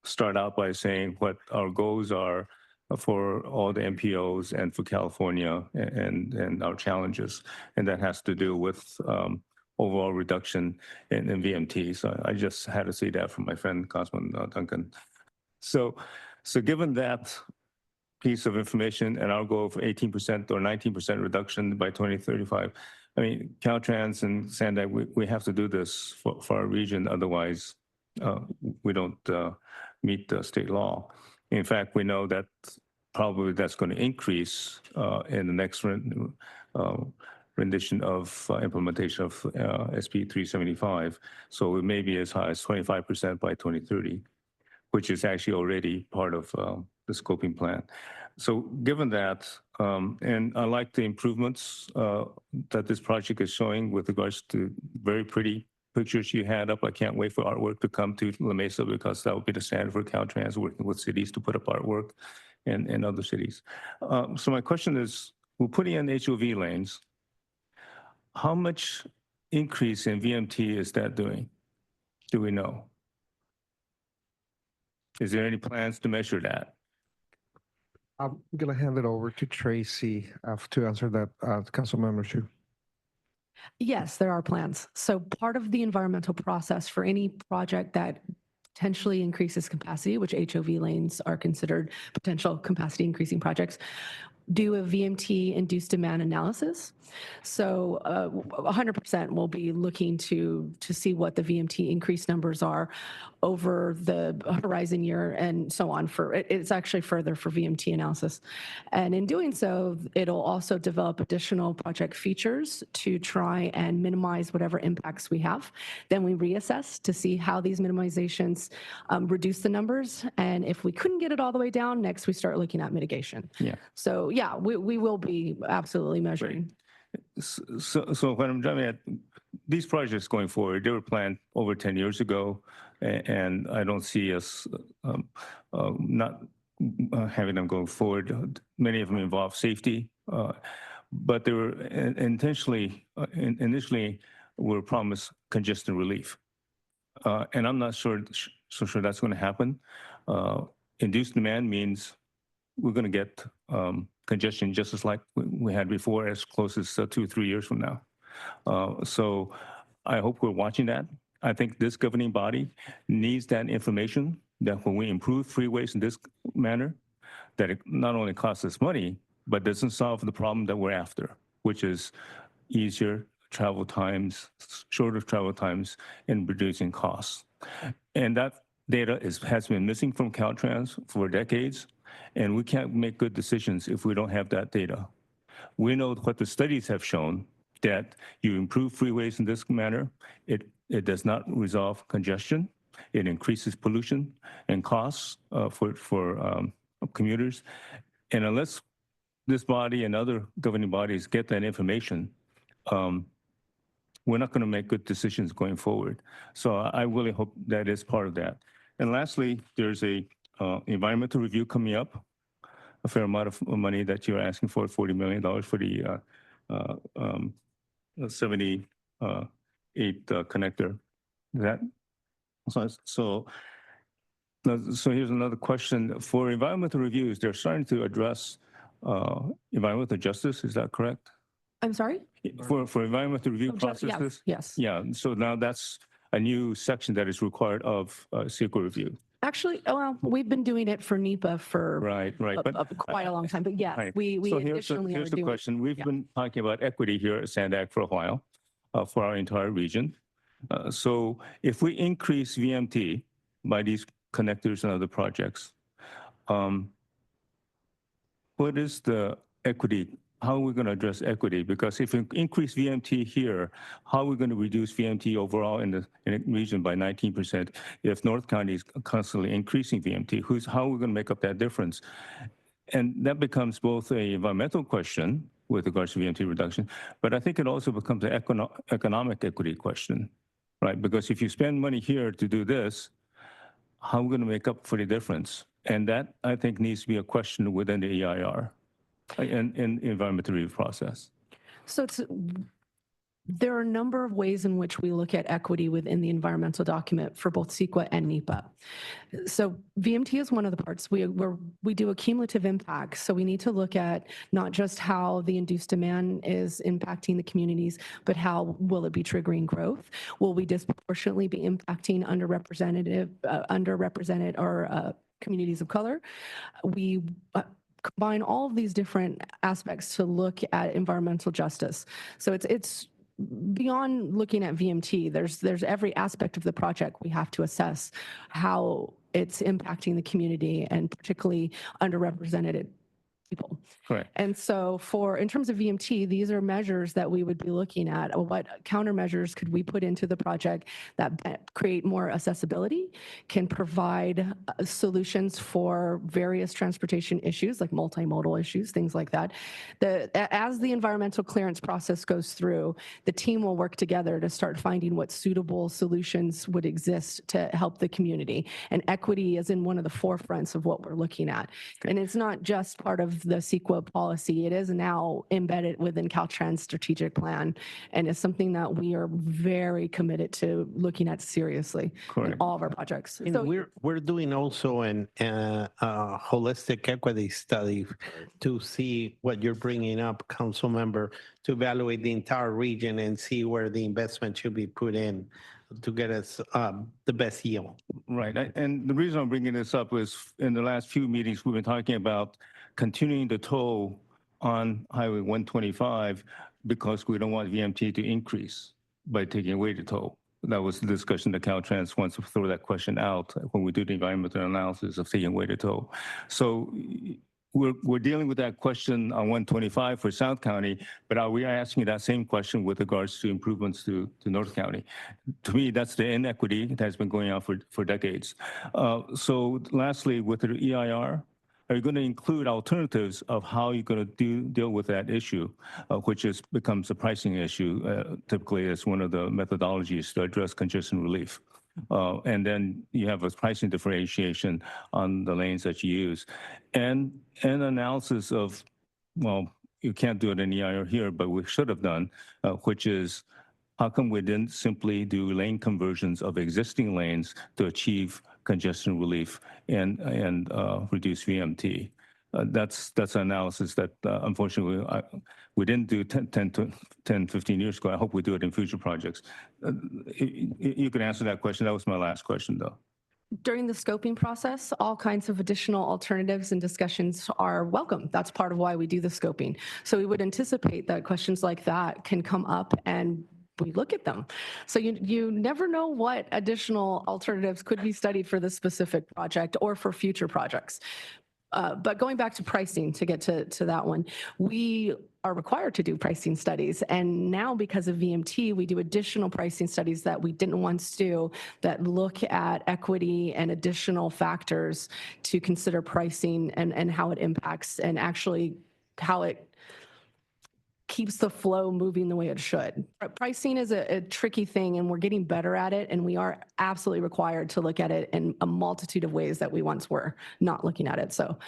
start out by saying what our goals are for all the MPOs and for California and our challenges. And that has to do with overall reduction in VMT. So I just had to say that from my friend Councilman Duncan. So given that piece of information and our goal of 18% or 19% reduction by 2035, I mean, Caltrans and SANDAG, we have to do this for our region. Otherwise, we don't meet the state law. In fact, we know that probably that's going to increase in the next rendition of implementation of SB 375. So it may be as high as 25% by 2030, which is actually already part of the scoping plan. So given that, and I like the improvements that this project is showing with regards to very pretty pictures you had up. I can't wait for artwork to come to La Mesa because that would be the standard for Caltrans, working with cities to put up artwork in other cities. So my question is, we're putting in HOV lanes. How much increase in VMT is that doing? Do we know? Is there any plans to measure that? I'm going to hand it over to Tracy to answer that, Councilmember Chu. Yes, there are plans. So part of the environmental process for any project that potentially increases capacity, which HOV lanes are considered potential capacity increasing projects, do a VMT induced demand analysis. So 100% will be looking to see what the VMT increase numbers are over the horizon year and so on. It's actually further for VMT analysis. And in doing so, it'll also develop additional project features to try and minimize whatever impacts we have. Then we reassess to see how these minimizations reduce the numbers. And if we couldn't get it all the way down, next we start looking at mitigation. Yeah. So yeah, we will be absolutely measuring. So what I'm driving at, these projects going forward, they were planned over 10 years ago, and I don't see us not having them going forward. Many of them involve safety, but they were initially were promised congestion relief. And I'm not so sure that's going to happen. Induced demand means we're going to get congestion just as like we had before, as close as 2 or 3 years from now. So I hope we're watching that. I think this governing body needs that information, that when we improve freeways in this manner, that it not only costs us money, but doesn't solve the problem that we're after, which is easier travel times, shorter travel times, and reducing costs. And that data has been missing from Caltrans for decades, and we can't make good decisions if we don't have that data. We know what the studies have shown, that you improve freeways in this manner, it does not resolve congestion, it increases pollution and costs for commuters. And unless this body and other governing bodies get that information, we're not going to make good decisions going forward. So I really hope that is part of that. And lastly, there's a environmental review coming up, a fair amount of money that you're asking for, $40 million for the 78 connector. So here's another question. For environmental reviews, they're starting to address environmental justice. Is that correct? I'm sorry? For environmental review processes? Yes. Yeah, so now that's a new section that is required of secret review. Actually, well, we've been doing it for NEPA for quite a long time, but yes, we so additionally here's are the doing. question. We've been talking about equity here at SANDAG for a while, for our entire region. So if we increase VMT by these connectors and other projects, what is the equity? How are we going to address equity? Because if we increase VMT here, how are we going to reduce VMT overall in the region by 19% if North County is constantly increasing VMT? How are we going to make up that difference? And that becomes both an environmental question with regards to VMT reduction, but I think it also becomes an economic equity question, right? Because if you spend money here to do this, how are we going to make up for the difference? And that, I think, needs to be a question within the EIR in environmental review process. So there are a number of ways in which we look at equity within the environmental document for both CEQA and NEPA. So VMT is one of the parts. We do a cumulative impact. So we need to look at not just how the induced demand is impacting the communities, but how will it be triggering growth? Will we disproportionately be impacting underrepresented or communities of color? We combine all of these different aspects to look at environmental justice. So it's beyond looking at VMT. There's every aspect of the project we have to assess how it's impacting the community and particularly underrepresented people. Correct. And so in terms of VMT, these are measures that we would be looking at. What countermeasures could we put into the project that create more accessibility, can provide solutions for various transportation issues like multimodal issues, things like that. As the environmental clearance process goes through, the team will work together to start finding what suitable solutions would exist to help the community. And equity is in one of the forefronts of what we're looking at. And it's not just part of the CEQA policy. It is now embedded within Caltrans strategic plan, and it's something that we are very committed to looking at seriously in all of our projects. And So we're doing also a holistic equity study to see what you're bringing up, council member, to evaluate the entire region and see where the investment should be put in to get us the best yield. Right. And the reason I'm bringing this up is in the last few meetings, we've been talking about continuing the toll on Highway 125 because we don't want VMT to increase by taking away the toll. That was the discussion that Caltrans wants to throw that question out when we do the environmental analysis of taking away the toll. So we're dealing with that question on 125 for South County, but are we asking that same question with regards to improvements to North County? To me, that's the inequity that has been going on for decades. So lastly, with the EIR, are you going to include alternatives of how you're going to deal with that issue, which becomes a pricing issue, typically as one of the methodologies to address congestion relief? And then you have a pricing differentiation on the lanes that you use. And an analysis of, well, you can't do it in EIR here, but we should have done, which is how come we didn't simply do lane conversions of existing lanes to achieve congestion relief and reduce VMT? That's an analysis that unfortunately we didn't do 10, 15 years ago. I hope we do it in future projects. You can answer that question. That was my last question, though. during the scoping process, all kinds of additional alternatives and discussions are welcome. That's part of why we do the scoping. So we would anticipate that questions like that can come up and we look at them. So you never know what additional alternatives could be studied for this specific project or for future projects. But going back to pricing, to get to that one, we are required to do pricing studies. And now because of VMT, we do additional pricing studies that we didn't once do that look at equity and additional factors to consider pricing and how it impacts and actually how it keeps the flow moving the way it should. Pricing is a tricky thing and we're getting better at it, and we are absolutely required to look at it in a multitude of ways that we once were not looking at it. So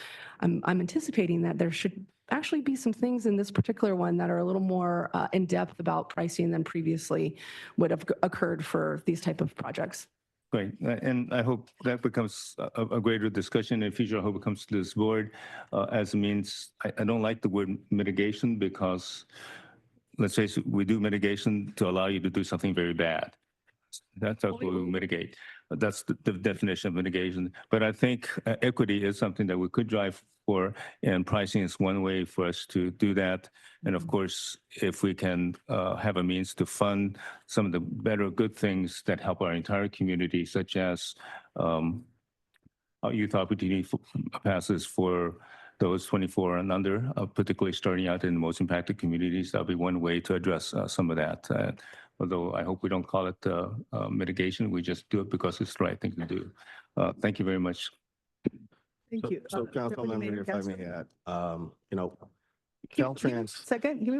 I'm anticipating that there should actually be some things in this particular one that are a little more in depth about pricing than previously would have occurred for these type of projects. Great. And I hope that becomes a greater discussion in the future. I hope it comes to this board as a means. I don't like the word mitigation because, let's say we do mitigation to allow you to do something very bad. That's what we mitigate. That's the definition of mitigation. But I think equity is something that we could drive for, and pricing is one way for us to do that. And of course, if we can have a means to fund some of the better good things that help our entire community, such as youth opportunity passes for those 24 and under, particularly starting out in the most impacted communities, that'll be one way to address some of that. Although I hope we don't call it mitigation, we just do it because it's the right thing to do. Thank you very much. Thank you. So Council Member, if I may add, Give me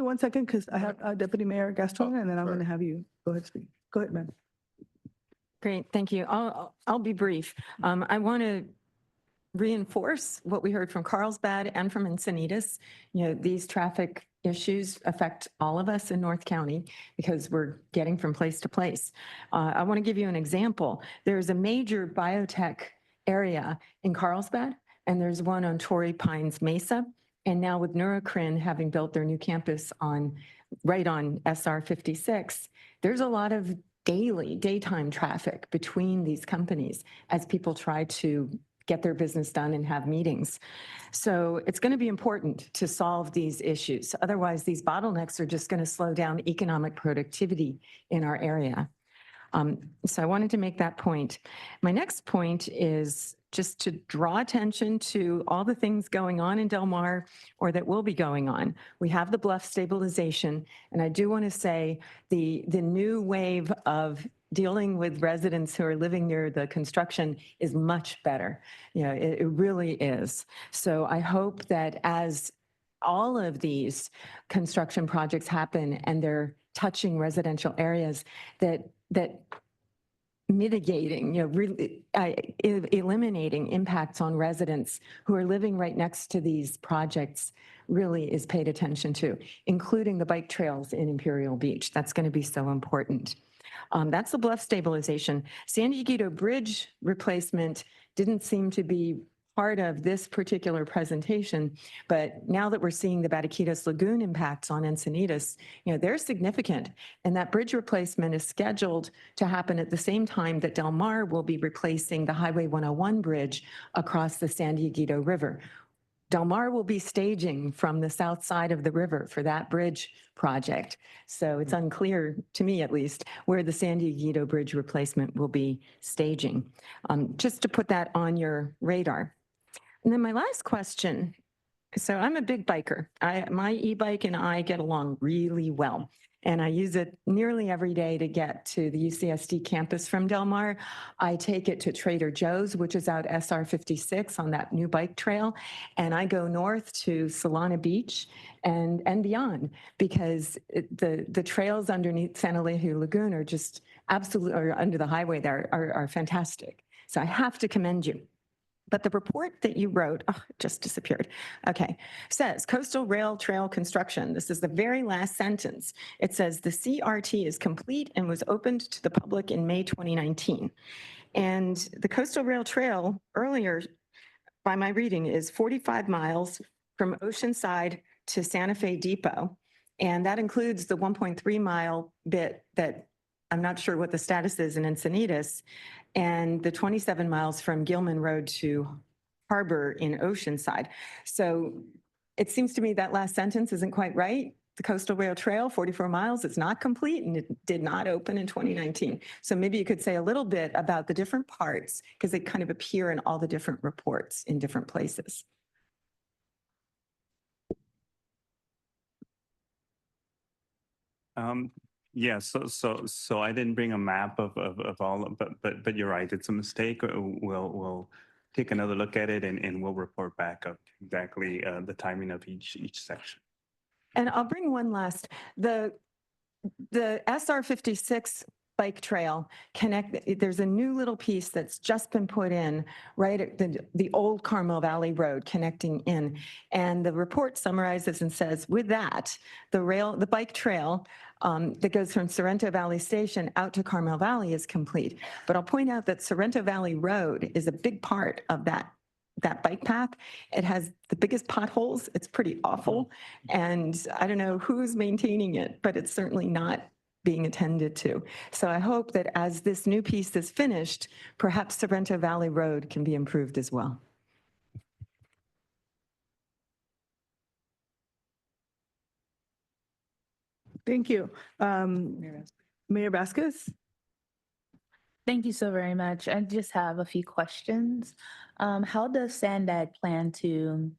1 second, because I have Deputy Mayor Gaston, and then I'm going to have you go ahead speak. Go ahead, ma'am. Great, thank you. I'll be brief. I want to reinforce what we heard from Carlsbad and from Encinitas. These traffic issues affect all of us in North County because we're getting from place to place. I want to give you an example. There's a major biotech area in Carlsbad, and there's one on Torrey Pines Mesa. And now with Neurocrine having built their new campus right on SR 56, there's a lot of daytime traffic between these companies as people try to get their business done and have meetings. So it's going to be important to solve these issues. Otherwise, these bottlenecks are just going to slow down economic productivity in our area. So I wanted to make that point. My next point is just to draw attention to all the things going on in Del Mar or that will be going on. We have the bluff stabilization, and I do want to say the new wave of dealing with residents who are living near the construction is much better. It really is. So I hope that as all of these construction projects happen and they're touching residential areas, that mitigating, really eliminating impacts on residents who are living right next to these projects really is paid attention to, including the bike trails in Imperial Beach. That's going to be so important. That's the bluff stabilization. San Dieguito Bridge replacement didn't seem to be part of this particular presentation, but now that we're seeing the Batiquitas Lagoon impacts on Encinitas, they're significant. And that bridge replacement is scheduled to happen at the same time that Del Mar will be replacing the Highway 101 bridge across the San Dieguito River. Del Mar will be staging from the south side of the river for that bridge project. So it's unclear, to me at least, where the San Dieguito Bridge replacement will be staging. Just to put that on your radar. And then my last question. So I'm a big biker. My e-bike and I get along really well. And I use it nearly every day to get to the UCSD campus from Del Mar. I take it to Trader Joe's, which is out SR 56 on that new bike trail. And I go north to Solana Beach and beyond, because the trails underneath San Elihu Lagoon are just absolutely, or under the highway there, are fantastic. So I have to commend you. But the report that you wrote, it just disappeared. Okay, says coastal rail trail construction. This is the very last sentence. It says the CRT is complete and was opened to the public in May 2019. And the coastal rail trail earlier, by my reading, is 45 miles from Oceanside to Santa Fe Depot. And that includes the 1.3 mile bit that I'm not sure what the status is in Encinitas, and the 27 miles from Gilman Road to Harbor in Oceanside. So it seems to me that last sentence isn't quite right. The Coastal Rail Trail, 44 miles, is not complete and it did not open in 2019. So maybe you could say a little bit about the different parts, because they kind of appear in all the different reports in different places. Yeah, so I didn't bring a map of all, but you're right, it's a mistake. We'll take another look at it and we'll report back up exactly the timing of each section. And I'll bring one last. The SR 56 bike trail there's a new little piece that's just been put in right at the old Carmel Valley Road connecting in. And the report summarizes and says, with that, the bike trail that goes from Sorrento Valley Station out to Carmel Valley is complete. But I'll point out that Sorrento Valley Road is a big part of that bike path. It has the biggest potholes. It's pretty awful. And I don't know who's maintaining it, but it's certainly not being attended to. So I hope that as this new piece is finished, perhaps Sorrento Valley Road can be improved as well. Thank you. Mayor Vasquez? Thank you so very much. I just have a few questions. How does SANDAG plan to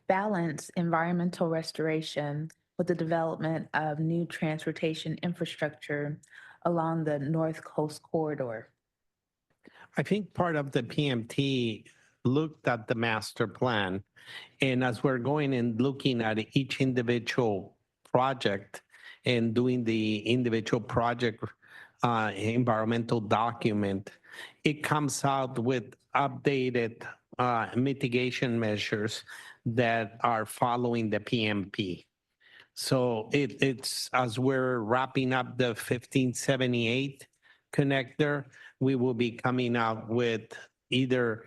balance environmental restoration with the development of new transportation infrastructure along the North Coast Corridor? I think part of the PMT looked at the master plan, and as we're going and looking at each individual project and doing the individual project environmental document, it comes out with updated mitigation measures that are following the PMP. So it's as we're wrapping up the 1578 connector, we will be coming out with either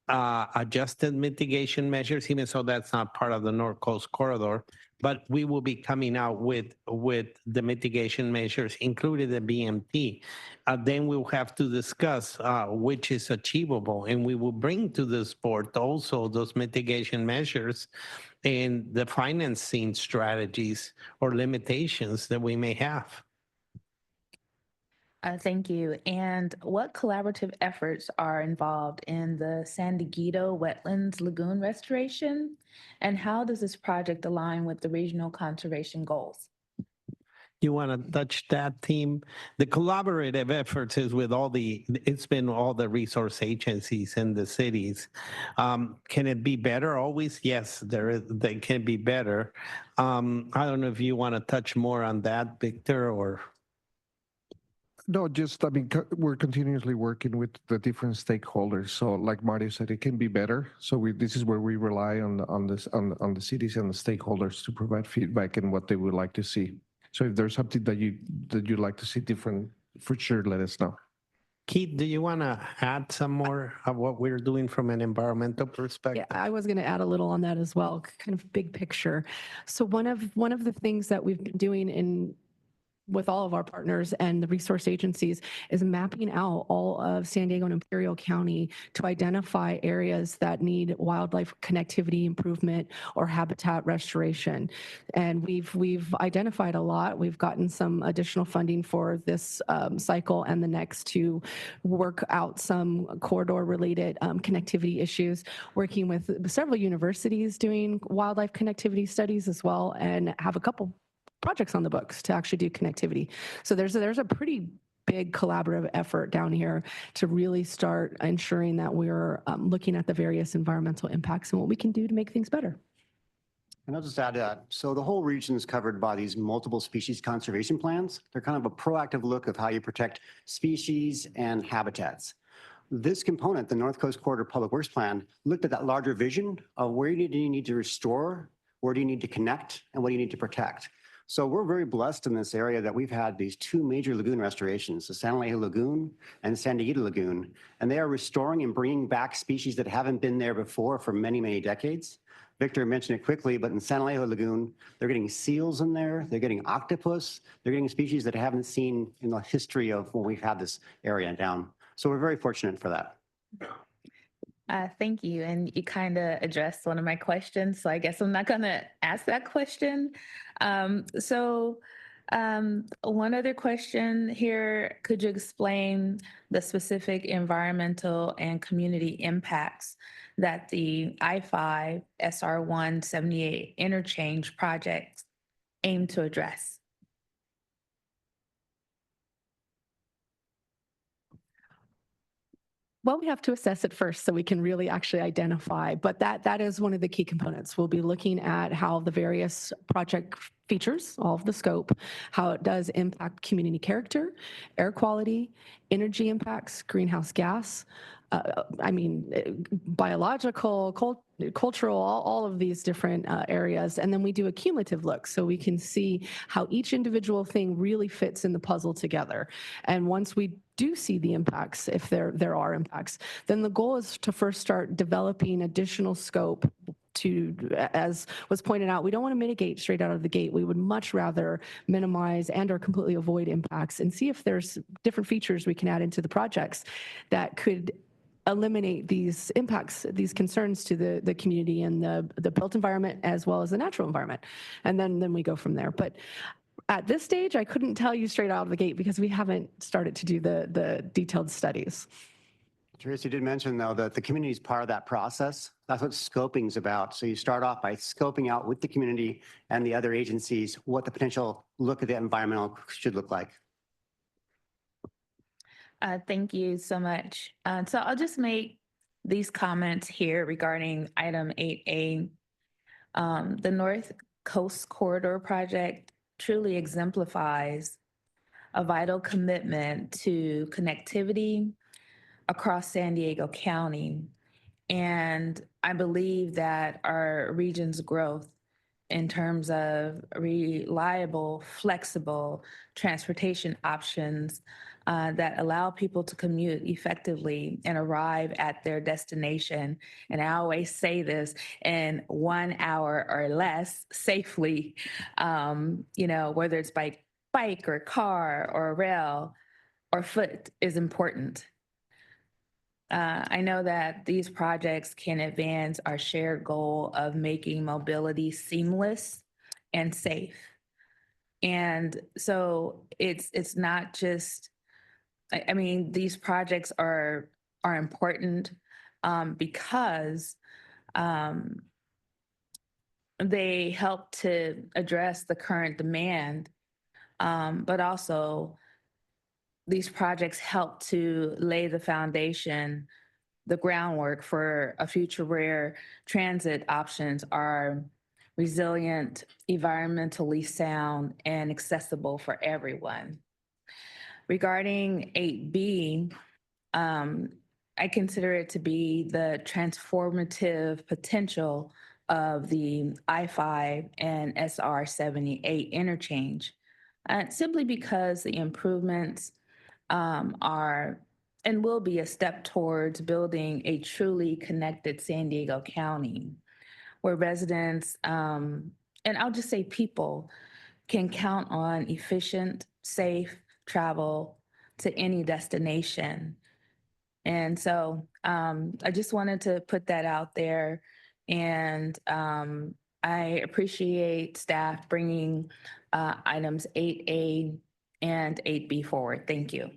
adjusted mitigation measures, even so that's not part of the North Coast Corridor, but we will be coming out with the mitigation measures, including the BMT. Then we'll have to discuss which is achievable, and we will bring to this board also those mitigation measures and the financing strategies or limitations that we may have. Thank you. And what collaborative efforts are involved in the Sandagito Wetlands Lagoon restoration? And how does this project align with the regional conservation goals? You want to touch that theme? The collaborative efforts is with it's been all the resource agencies in the cities. Can it be better always? Yes, they can be better. I don't know if you want to touch more on that, Victor, or... No, just, I mean, we're continuously working with the different stakeholders. So like Mario said, it can be better. So this is where we rely on the cities and the stakeholders to provide feedback and what they would like to see. So if there's something that you'd like to see different, for sure, let us know. Keith, do you want to add some more of what we're doing from an environmental perspective? Yeah, I was going to add a little on that as well, kind of big picture. So one of the things that we've been doing with all of our partners and the resource agencies is mapping out all of San Diego and Imperial County to identify areas that need wildlife connectivity improvement or habitat restoration. And we've identified a lot. We've gotten some additional funding for this cycle and the next to work out some corridor related connectivity issues, working with several universities doing wildlife connectivity studies as well, and have a couple projects on the books to actually do connectivity. So there's a pretty big collaborative effort down here to really start ensuring that we're looking at the various environmental impacts and what we can do to make things better. And I'll just add to that. So the whole region is covered by these multiple species conservation plans. They're kind of a proactive look of how you protect species and habitats. This component, the North Coast Corridor Public Works Plan, looked at that larger vision of where do you need to restore, where do you need to connect, and what do you need to protect. So we're very blessed in this area that we've had these two major lagoon restorations, the San Alejo Lagoon and Sandagito Lagoon, and they are restoring and bringing back species that haven't been there before for many, many decades. Victor mentioned it quickly, but in San Alejo Lagoon, they're getting seals in there, they're getting octopus, they're getting species that haven't seen in the history of when we've had this area down. So we're very fortunate for that. Thank you. And you kind of addressed one of my questions, so I guess I'm not going to ask that question. One other question here, could you explain the specific environmental and community impacts that the I-5 SR-178 interchange project aim to address? Well, we have to assess it first so we can really actually identify, but that is one of the key components. We'll be looking at how the various project features, all of the scope, how it does impact community character, air quality, energy impacts, greenhouse gas, biological, cultural, all of these different areas. And then we do a cumulative look so we can see how each individual thing really fits in the puzzle together. And once we do see the impacts, if there are impacts, then the goal is to first start developing additional scope to, as was pointed out, we don't want to mitigate straight out of the gate. We would much rather minimize and or completely avoid impacts and see if there's different features we can add into the projects that could eliminate these impacts, these concerns to the community and the built environment as well as the natural environment. And then we go from there. But at this stage, I couldn't tell you straight out of the gate because we haven't started to do the detailed studies. Teresa, you did mention, though, that the community is part of that process. That's what scoping is about. So you start off by scoping out with the community and the other agencies what the potential look at the environmental should look like. Thank you so much. So I'll just make these comments here regarding item 8A. The North Coast Corridor project truly exemplifies a vital commitment to connectivity across San Diego County And I believe that our region's growth in terms of reliable, flexible transportation options that allow people to commute effectively and arrive at their destination. And I always say this, in 1 hour or less safely, whether it's by bike or car or rail or foot is important. I know that these projects can advance our shared goal of making mobility seamless and safe. And so it's not just, I mean, these projects are important because they help to address the current demand, but also these projects help to lay the foundation, the groundwork for a future where transit options are resilient, environmentally sound, and accessible for everyone. Regarding 8B, I consider it to be the transformative potential of the I-5 and SR-78 interchange, simply because the improvements are and will be a step towards building a truly connected San Diego County, where residents, and I'll just say people, can count on efficient, safe travel to any destination. And so I just wanted to put that out there. And I appreciate staff bringing items 8A and 8B forward. Thank you.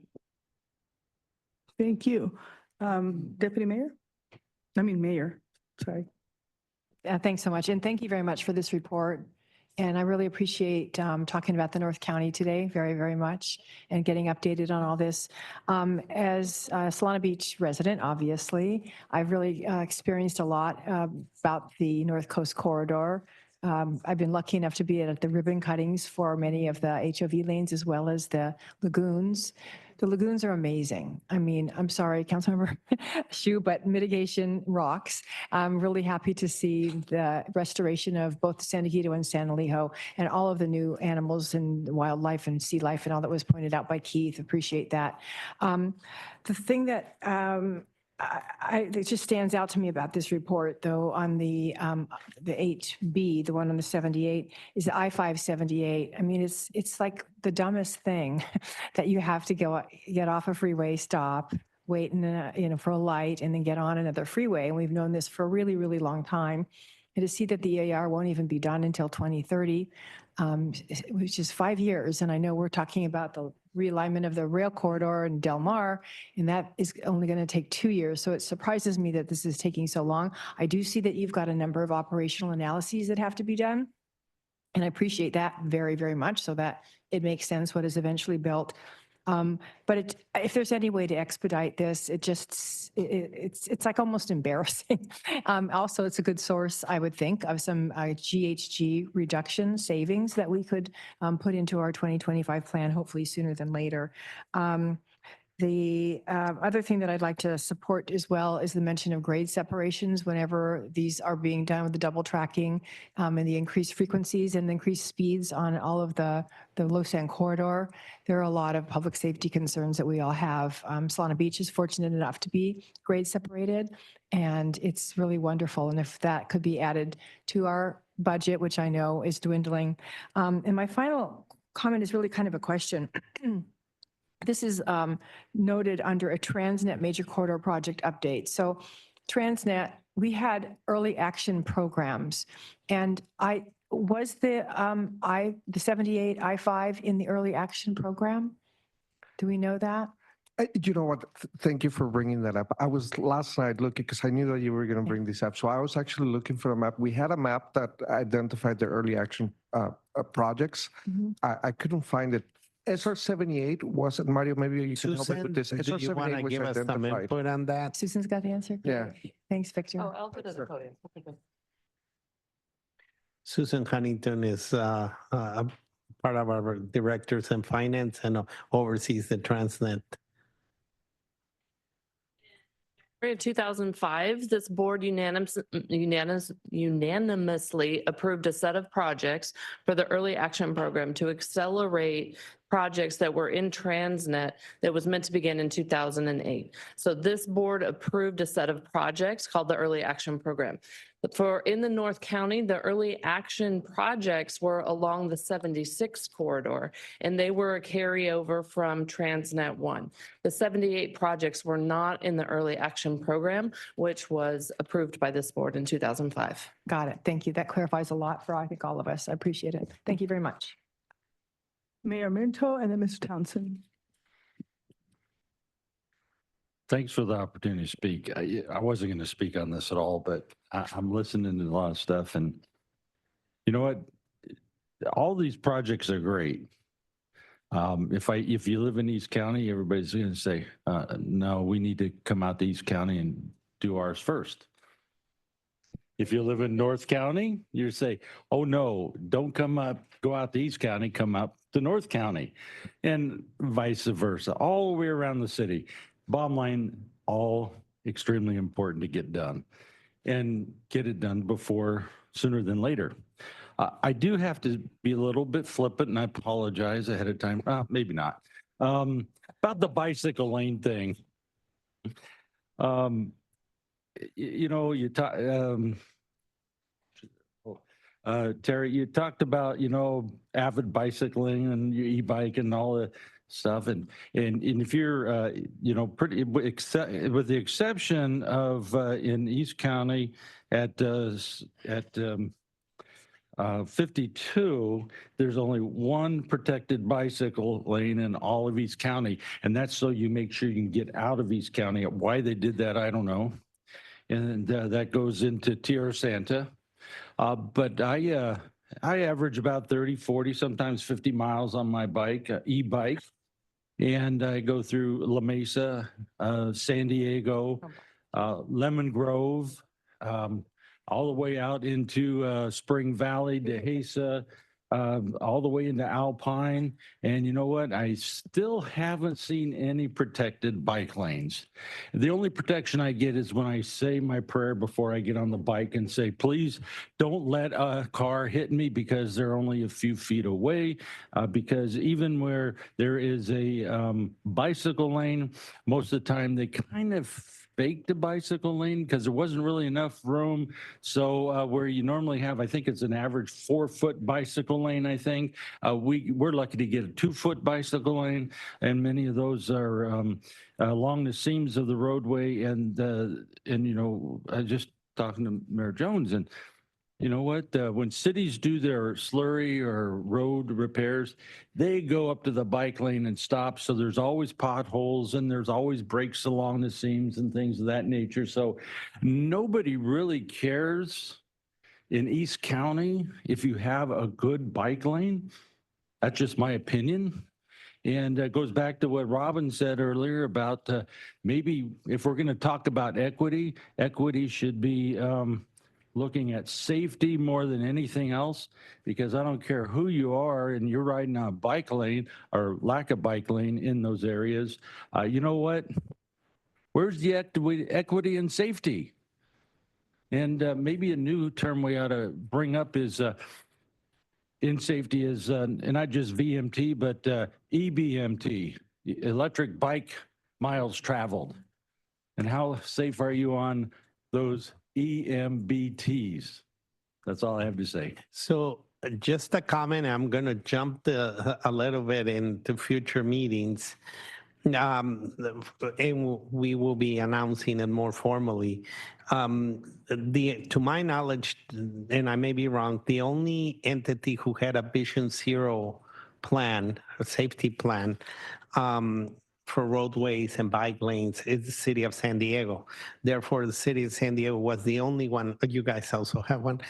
Thank you. Deputy Mayor? Mayor, sorry. Thanks so much. And thank you very much for this report. And I really appreciate talking about the North County today very, very much and getting updated on all this. As a Solana Beach resident, obviously, I've really experienced a lot about the North Coast Corridor. I've been lucky enough to be at the ribbon cuttings for many of the HOV lanes as well as the lagoons. The lagoons are amazing. I mean, I'm sorry, Councilmember Shu, but mitigation rocks. I'm really happy to see the restoration of both San Diego and San Elijo and all of the new animals and wildlife and sea life and all that was pointed out by Keith. Appreciate that. The thing that it just stands out to me about this report, though, on the 8B, the one on the 78, is the I-578. I mean, it's like the dumbest thing that you have to get off a freeway, stop, wait for a light, and then get on another freeway. And we've known this for a really, really long time. And to see that the EAR won't even be done until 2030, which is 5 years. And I know we're talking about the realignment of the rail corridor in Del Mar, and that is only going to take 2 years. So it surprises me that this is taking so long. I do see that you've got a number of operational analyses that have to be done. And I appreciate that very, very much so that it makes sense what is eventually built. But if there's any way to expedite this, it's like almost embarrassing. Also, it's a good source, I would think, of some GHG reduction savings that we could put into our 2025 plan, hopefully sooner than later. The other thing that I'd like to support as well is the mention of grade separations whenever these are being done with the double tracking and the increased frequencies and the increased speeds on all of the Losan corridor. There are a lot of public safety concerns that we all have. Solana Beach is fortunate enough to be grade separated, and it's really wonderful. And if that could be added to our budget, which I know is dwindling. And my final comment is really kind of a question. This is noted under a Transnet Major Corridor Project update. So Transnet, we had early action programs, and was the 78 I-5 in the early action program? Do we know that? You know what? Thank you for bringing that up. I was last night looking because I knew that you were going to bring this up. So I was actually looking for a map. We had a map that identified the early action projects. I couldn't find it. SR-78 wasn't, Mario, maybe you can help me with this. Do you want to give us some input on that? Susan's got the answer? Yeah. Thanks, Victor. Oh, I'll put it at the podium. Okay, good. Susan Huntington is part of our directors in finance and oversees the Transnet. In 2005, this board unanimously approved a set of projects for the early action program to accelerate projects that were in Transnet that was meant to begin in 2008. So this board approved a set of projects called the Early Action Program. But in the North County, the early action projects were along the 76 corridor, and they were a carryover from Transnet 1. The 78 projects were not in the early action program, which was approved by this board in 2005. Got it. Thank you. That clarifies a lot for, I think, all of us. I appreciate it. Thank you very much. Mayor Minto and then Mr. Townsend. Thanks for the opportunity to speak. I wasn't going to speak on this at all, but I'm listening to a lot of stuff. And you know what? All these projects are great. If you live in East County, everybody's going to say, no, we need to come out to East County and do ours first. If you live in North County, you say, oh, no, don't go out to East County, come up to North County, and vice versa, all the way around the city. Bottom line, all extremely important to get done and get it done sooner than later. I do have to be a little bit flippant, and I apologize ahead of time. Maybe not. About the bicycle lane thing. Terry, you talked about, avid bicycling and your e-bike and all the stuff. And if you're, pretty, with the exception of in East County at 52, there's only one protected bicycle lane in all of East County. And that's so you make sure you can get out of East County. Why they did that, I don't know. And that goes into Tierra Santa. But I average about 30, 40, sometimes 50 miles on my bike, e-bike. And I go through La Mesa, San Diego, Lemon Grove, all the way out into Spring Valley, Dehesa, all the way into Alpine. And you know what? I still haven't seen any protected bike lanes. The only protection I get is when I say my prayer before I get on the bike and say, please don't let a car hit me because they're only a few feet away. Because even where there is a bicycle lane, most of the time they kind of faked a bicycle lane because there wasn't really enough room. So where you normally have, I think it's an average 4-foot bicycle lane, I think. We're lucky to get a 2-foot bicycle lane, and many of those are along the seams of the roadway. And I just talking to Mayor Jones, and you know what? When cities do their slurry or road repairs, they go up to the bike lane and stop. So there's always potholes and there's always breaks along the seams and things of that nature. So nobody really cares in East County if you have a good bike lane. That's just my opinion. And it goes back to what Robin said earlier about maybe if we're going to talk about equity, equity should be looking at safety more than anything else, because I don't care who you are and you're riding on a bike lane or lack of bike lane in those areas. You know what? Where's the equity and safety? And maybe a new term we ought to bring up is in safety is, and not just VMT, but EBMT, electric bike miles traveled. And how safe are you on those EMBTs? That's all I have to say. So just a comment, I'm going to jump a little bit into future meetings. And we will be announcing it more formally. To my knowledge, and I may be wrong, the only entity who had a Vision Zero plan, a safety plan, for roadways and bike lanes is the city of San Diego. Therefore, the city of San Diego was the only one. You guys also have one.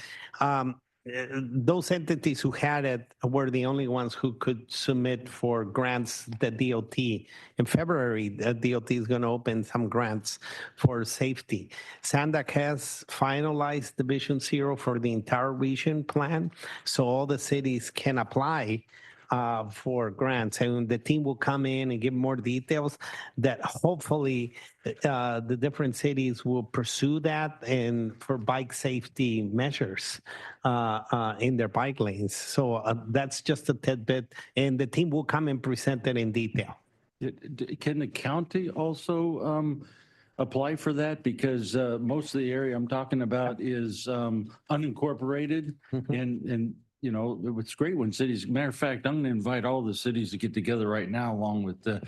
Those entities who had it were the only ones who could submit for grants. The DOT in February, the DOT is going to open some grants for safety. SANDAG has finalized the Vision Zero for the entire region plan, so all the cities can apply for grants, and the team will come in and give more details that hopefully the different cities will pursue that and for bike safety measures in their bike lanes. So that's just a tidbit, and the team will come and present it in detail. Can the county also apply for that? Because most of the area I'm talking about is unincorporated. And you know, it's great when cities, matter of fact, I'm going to invite all the cities to get together right now, along with the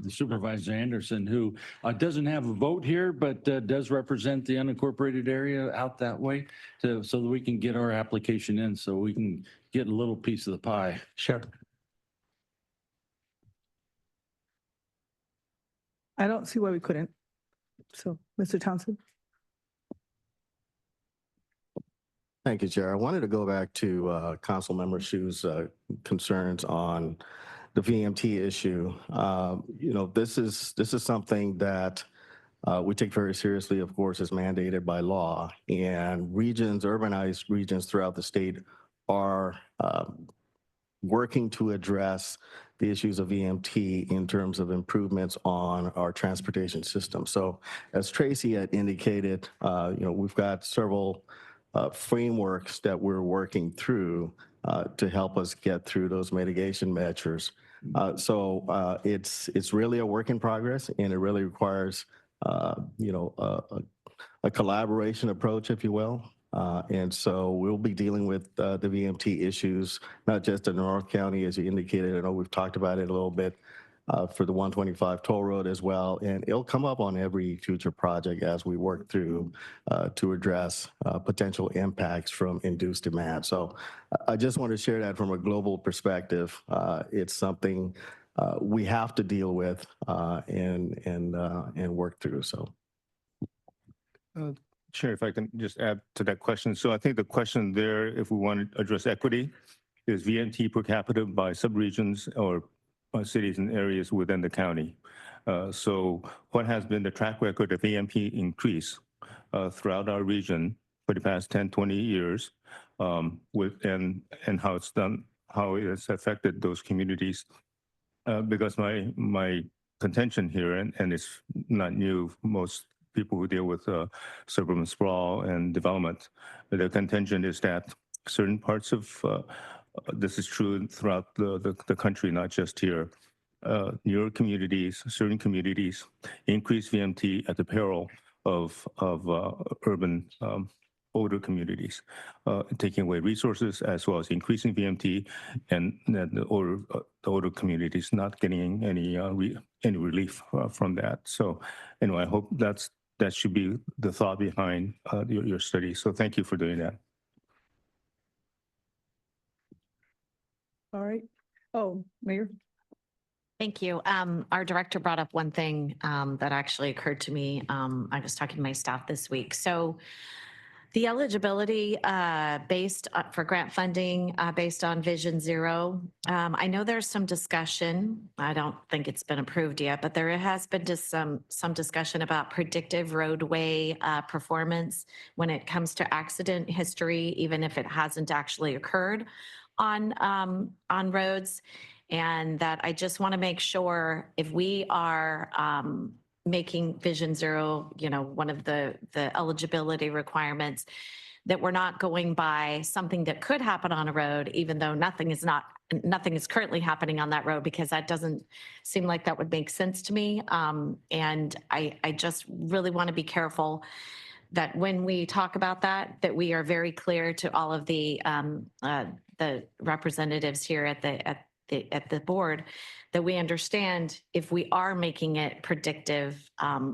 Supervisor Anderson, who doesn't have a vote here, but does represent the unincorporated area out that way, so that we can get our application in, so we can get a little piece of the pie. Sure. I don't see why we couldn't. So, Mr. Townsend? Thank you, Chair. I wanted to go back to Council Member Shu's concerns on the VMT issue. You know, this is something that we take very seriously. Of course, is mandated by law, and regions, urbanized regions throughout the state, are working to address the issues of VMT in terms of improvements on our transportation system. So, as Tracy had indicated, you know, we've got several frameworks that we're working through to help us get through those mitigation measures. So it's really a work in progress, and it really requires you know, a collaboration approach, if you will. And so we'll be dealing with the VMT issues, not just in North County, as you indicated. I know we've talked about it a little bit for the 125 toll road as well. And it'll come up on every future project as we work through to address potential impacts from induced demand. So I just want to share that from a global perspective. It's something we have to deal with and work through. So. Chair, if I can just add to that question. So I think the question there, if we want to address equity, is VMT per capita by subregions or cities and areas within the county. So what has been the track record of VMT increase throughout our region for the past 10, 20 years, and how it's done, how it has affected those communities? Because my contention here, and it's not new, most people who deal with suburban sprawl and development, the contention is that certain parts of this is true throughout the country, not just here. Newer communities, certain communities, increase VMT at the peril of urban older communities, taking away resources as well as increasing VMT, and the older communities not getting any relief from that. So anyway, I hope that should be the thought behind your study. So thank you for doing that. All right. Oh, Mayor? Thank you. Our director brought up one thing that actually occurred to me. I was talking to my staff this week. So the eligibility based for grant funding based on Vision Zero, I know there's some discussion. I don't think it's been approved yet, but there has been just some discussion about predictive roadway performance when it comes to accident history, even if it hasn't actually occurred on roads. And that I just want to make sure if we are making Vision Zero, you know, one of the eligibility requirements, that we're not going by something that could happen on a road, even though nothing is currently happening on that road, because that doesn't seem like that would make sense to me. And I just really want to be careful that when we talk about that we are very clear to all of the representatives here at the board, that we understand if we are making it predictive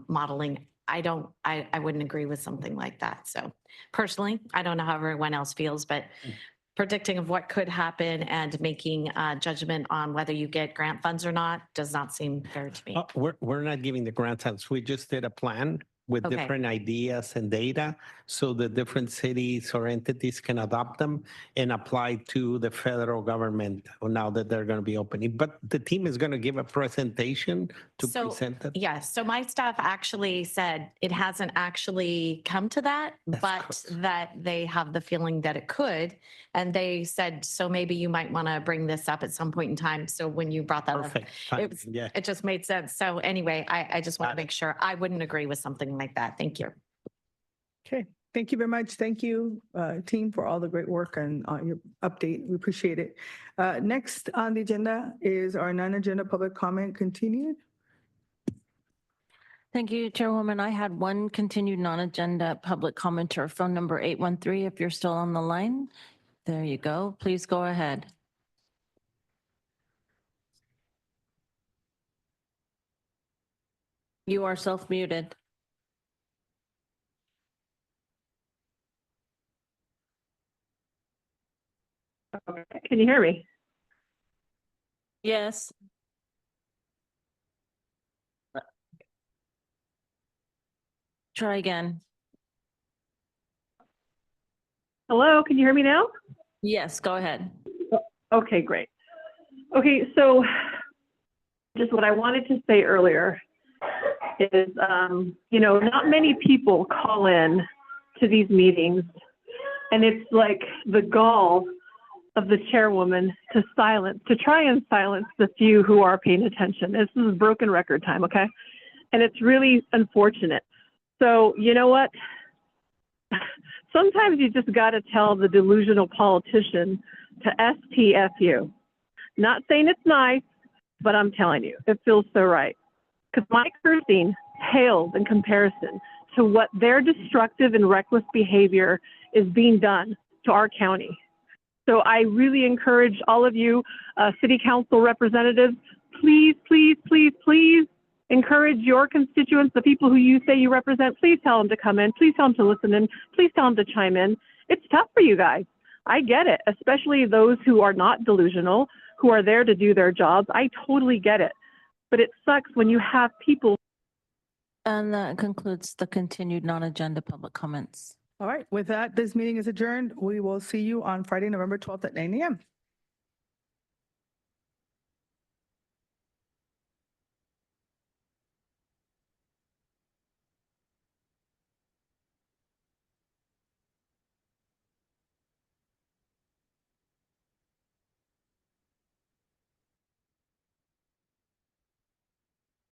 modeling, I wouldn't agree with something like that. So personally, I don't know how everyone else feels, but predicting of what could happen and making a judgment on whether you get grant funds or not does not seem fair to me. We're not giving the grant funds. We just did a plan with Okay. different ideas and data so the different cities or entities can adopt them and apply to the federal government now that they're going to be opening. But the team is going to give a presentation to So, present it. yes, so my staff actually said it hasn't actually come to that, but that they have the feeling that it could. And they said, so maybe you might want to bring this up at some point in time. So when you brought that up, Perfect. it was, Yeah. it just made sense. So anyway, I just want to Got it. make sure I wouldn't agree with something like that. Thank you. Okay, thank you very much. Thank you, team, for all the great work and your update. We appreciate it. Next on the agenda is our non-agenda public comment continued. Thank you, Chairwoman. I had one continued non-agenda public commenter, phone number 813, if you're still on the line. There you go. Please go ahead. You are self-muted. Can you hear me? Yes. Try again. Hello, can you hear me now? Yes, go ahead. Okay, great. Okay, so just what I wanted to say earlier is, not many people call in to these meetings, and it's like the gall of the chairwoman to try and silence the few who are paying attention. This is broken record time, okay? And it's really unfortunate. So you know what? Sometimes you just got to tell the delusional politician to STFU. Not saying it's nice, but I'm telling you, it feels so right. Because my cursing pales in comparison to what their destructive and reckless behavior is being done to our county. So I really encourage all of you, city council representatives, please, please, please, please encourage your constituents, the people who you say you represent. Please tell them to come in. Please tell them to listen in. Please tell them to chime in. It's tough for you guys. I get it, especially those who are not delusional, who are there to do their jobs. I totally get it. But it sucks when you have people. And that concludes the continued non-agenda public comments. All right, with that, this meeting is adjourned. We will see you on Friday, November 12th at 9 a.m.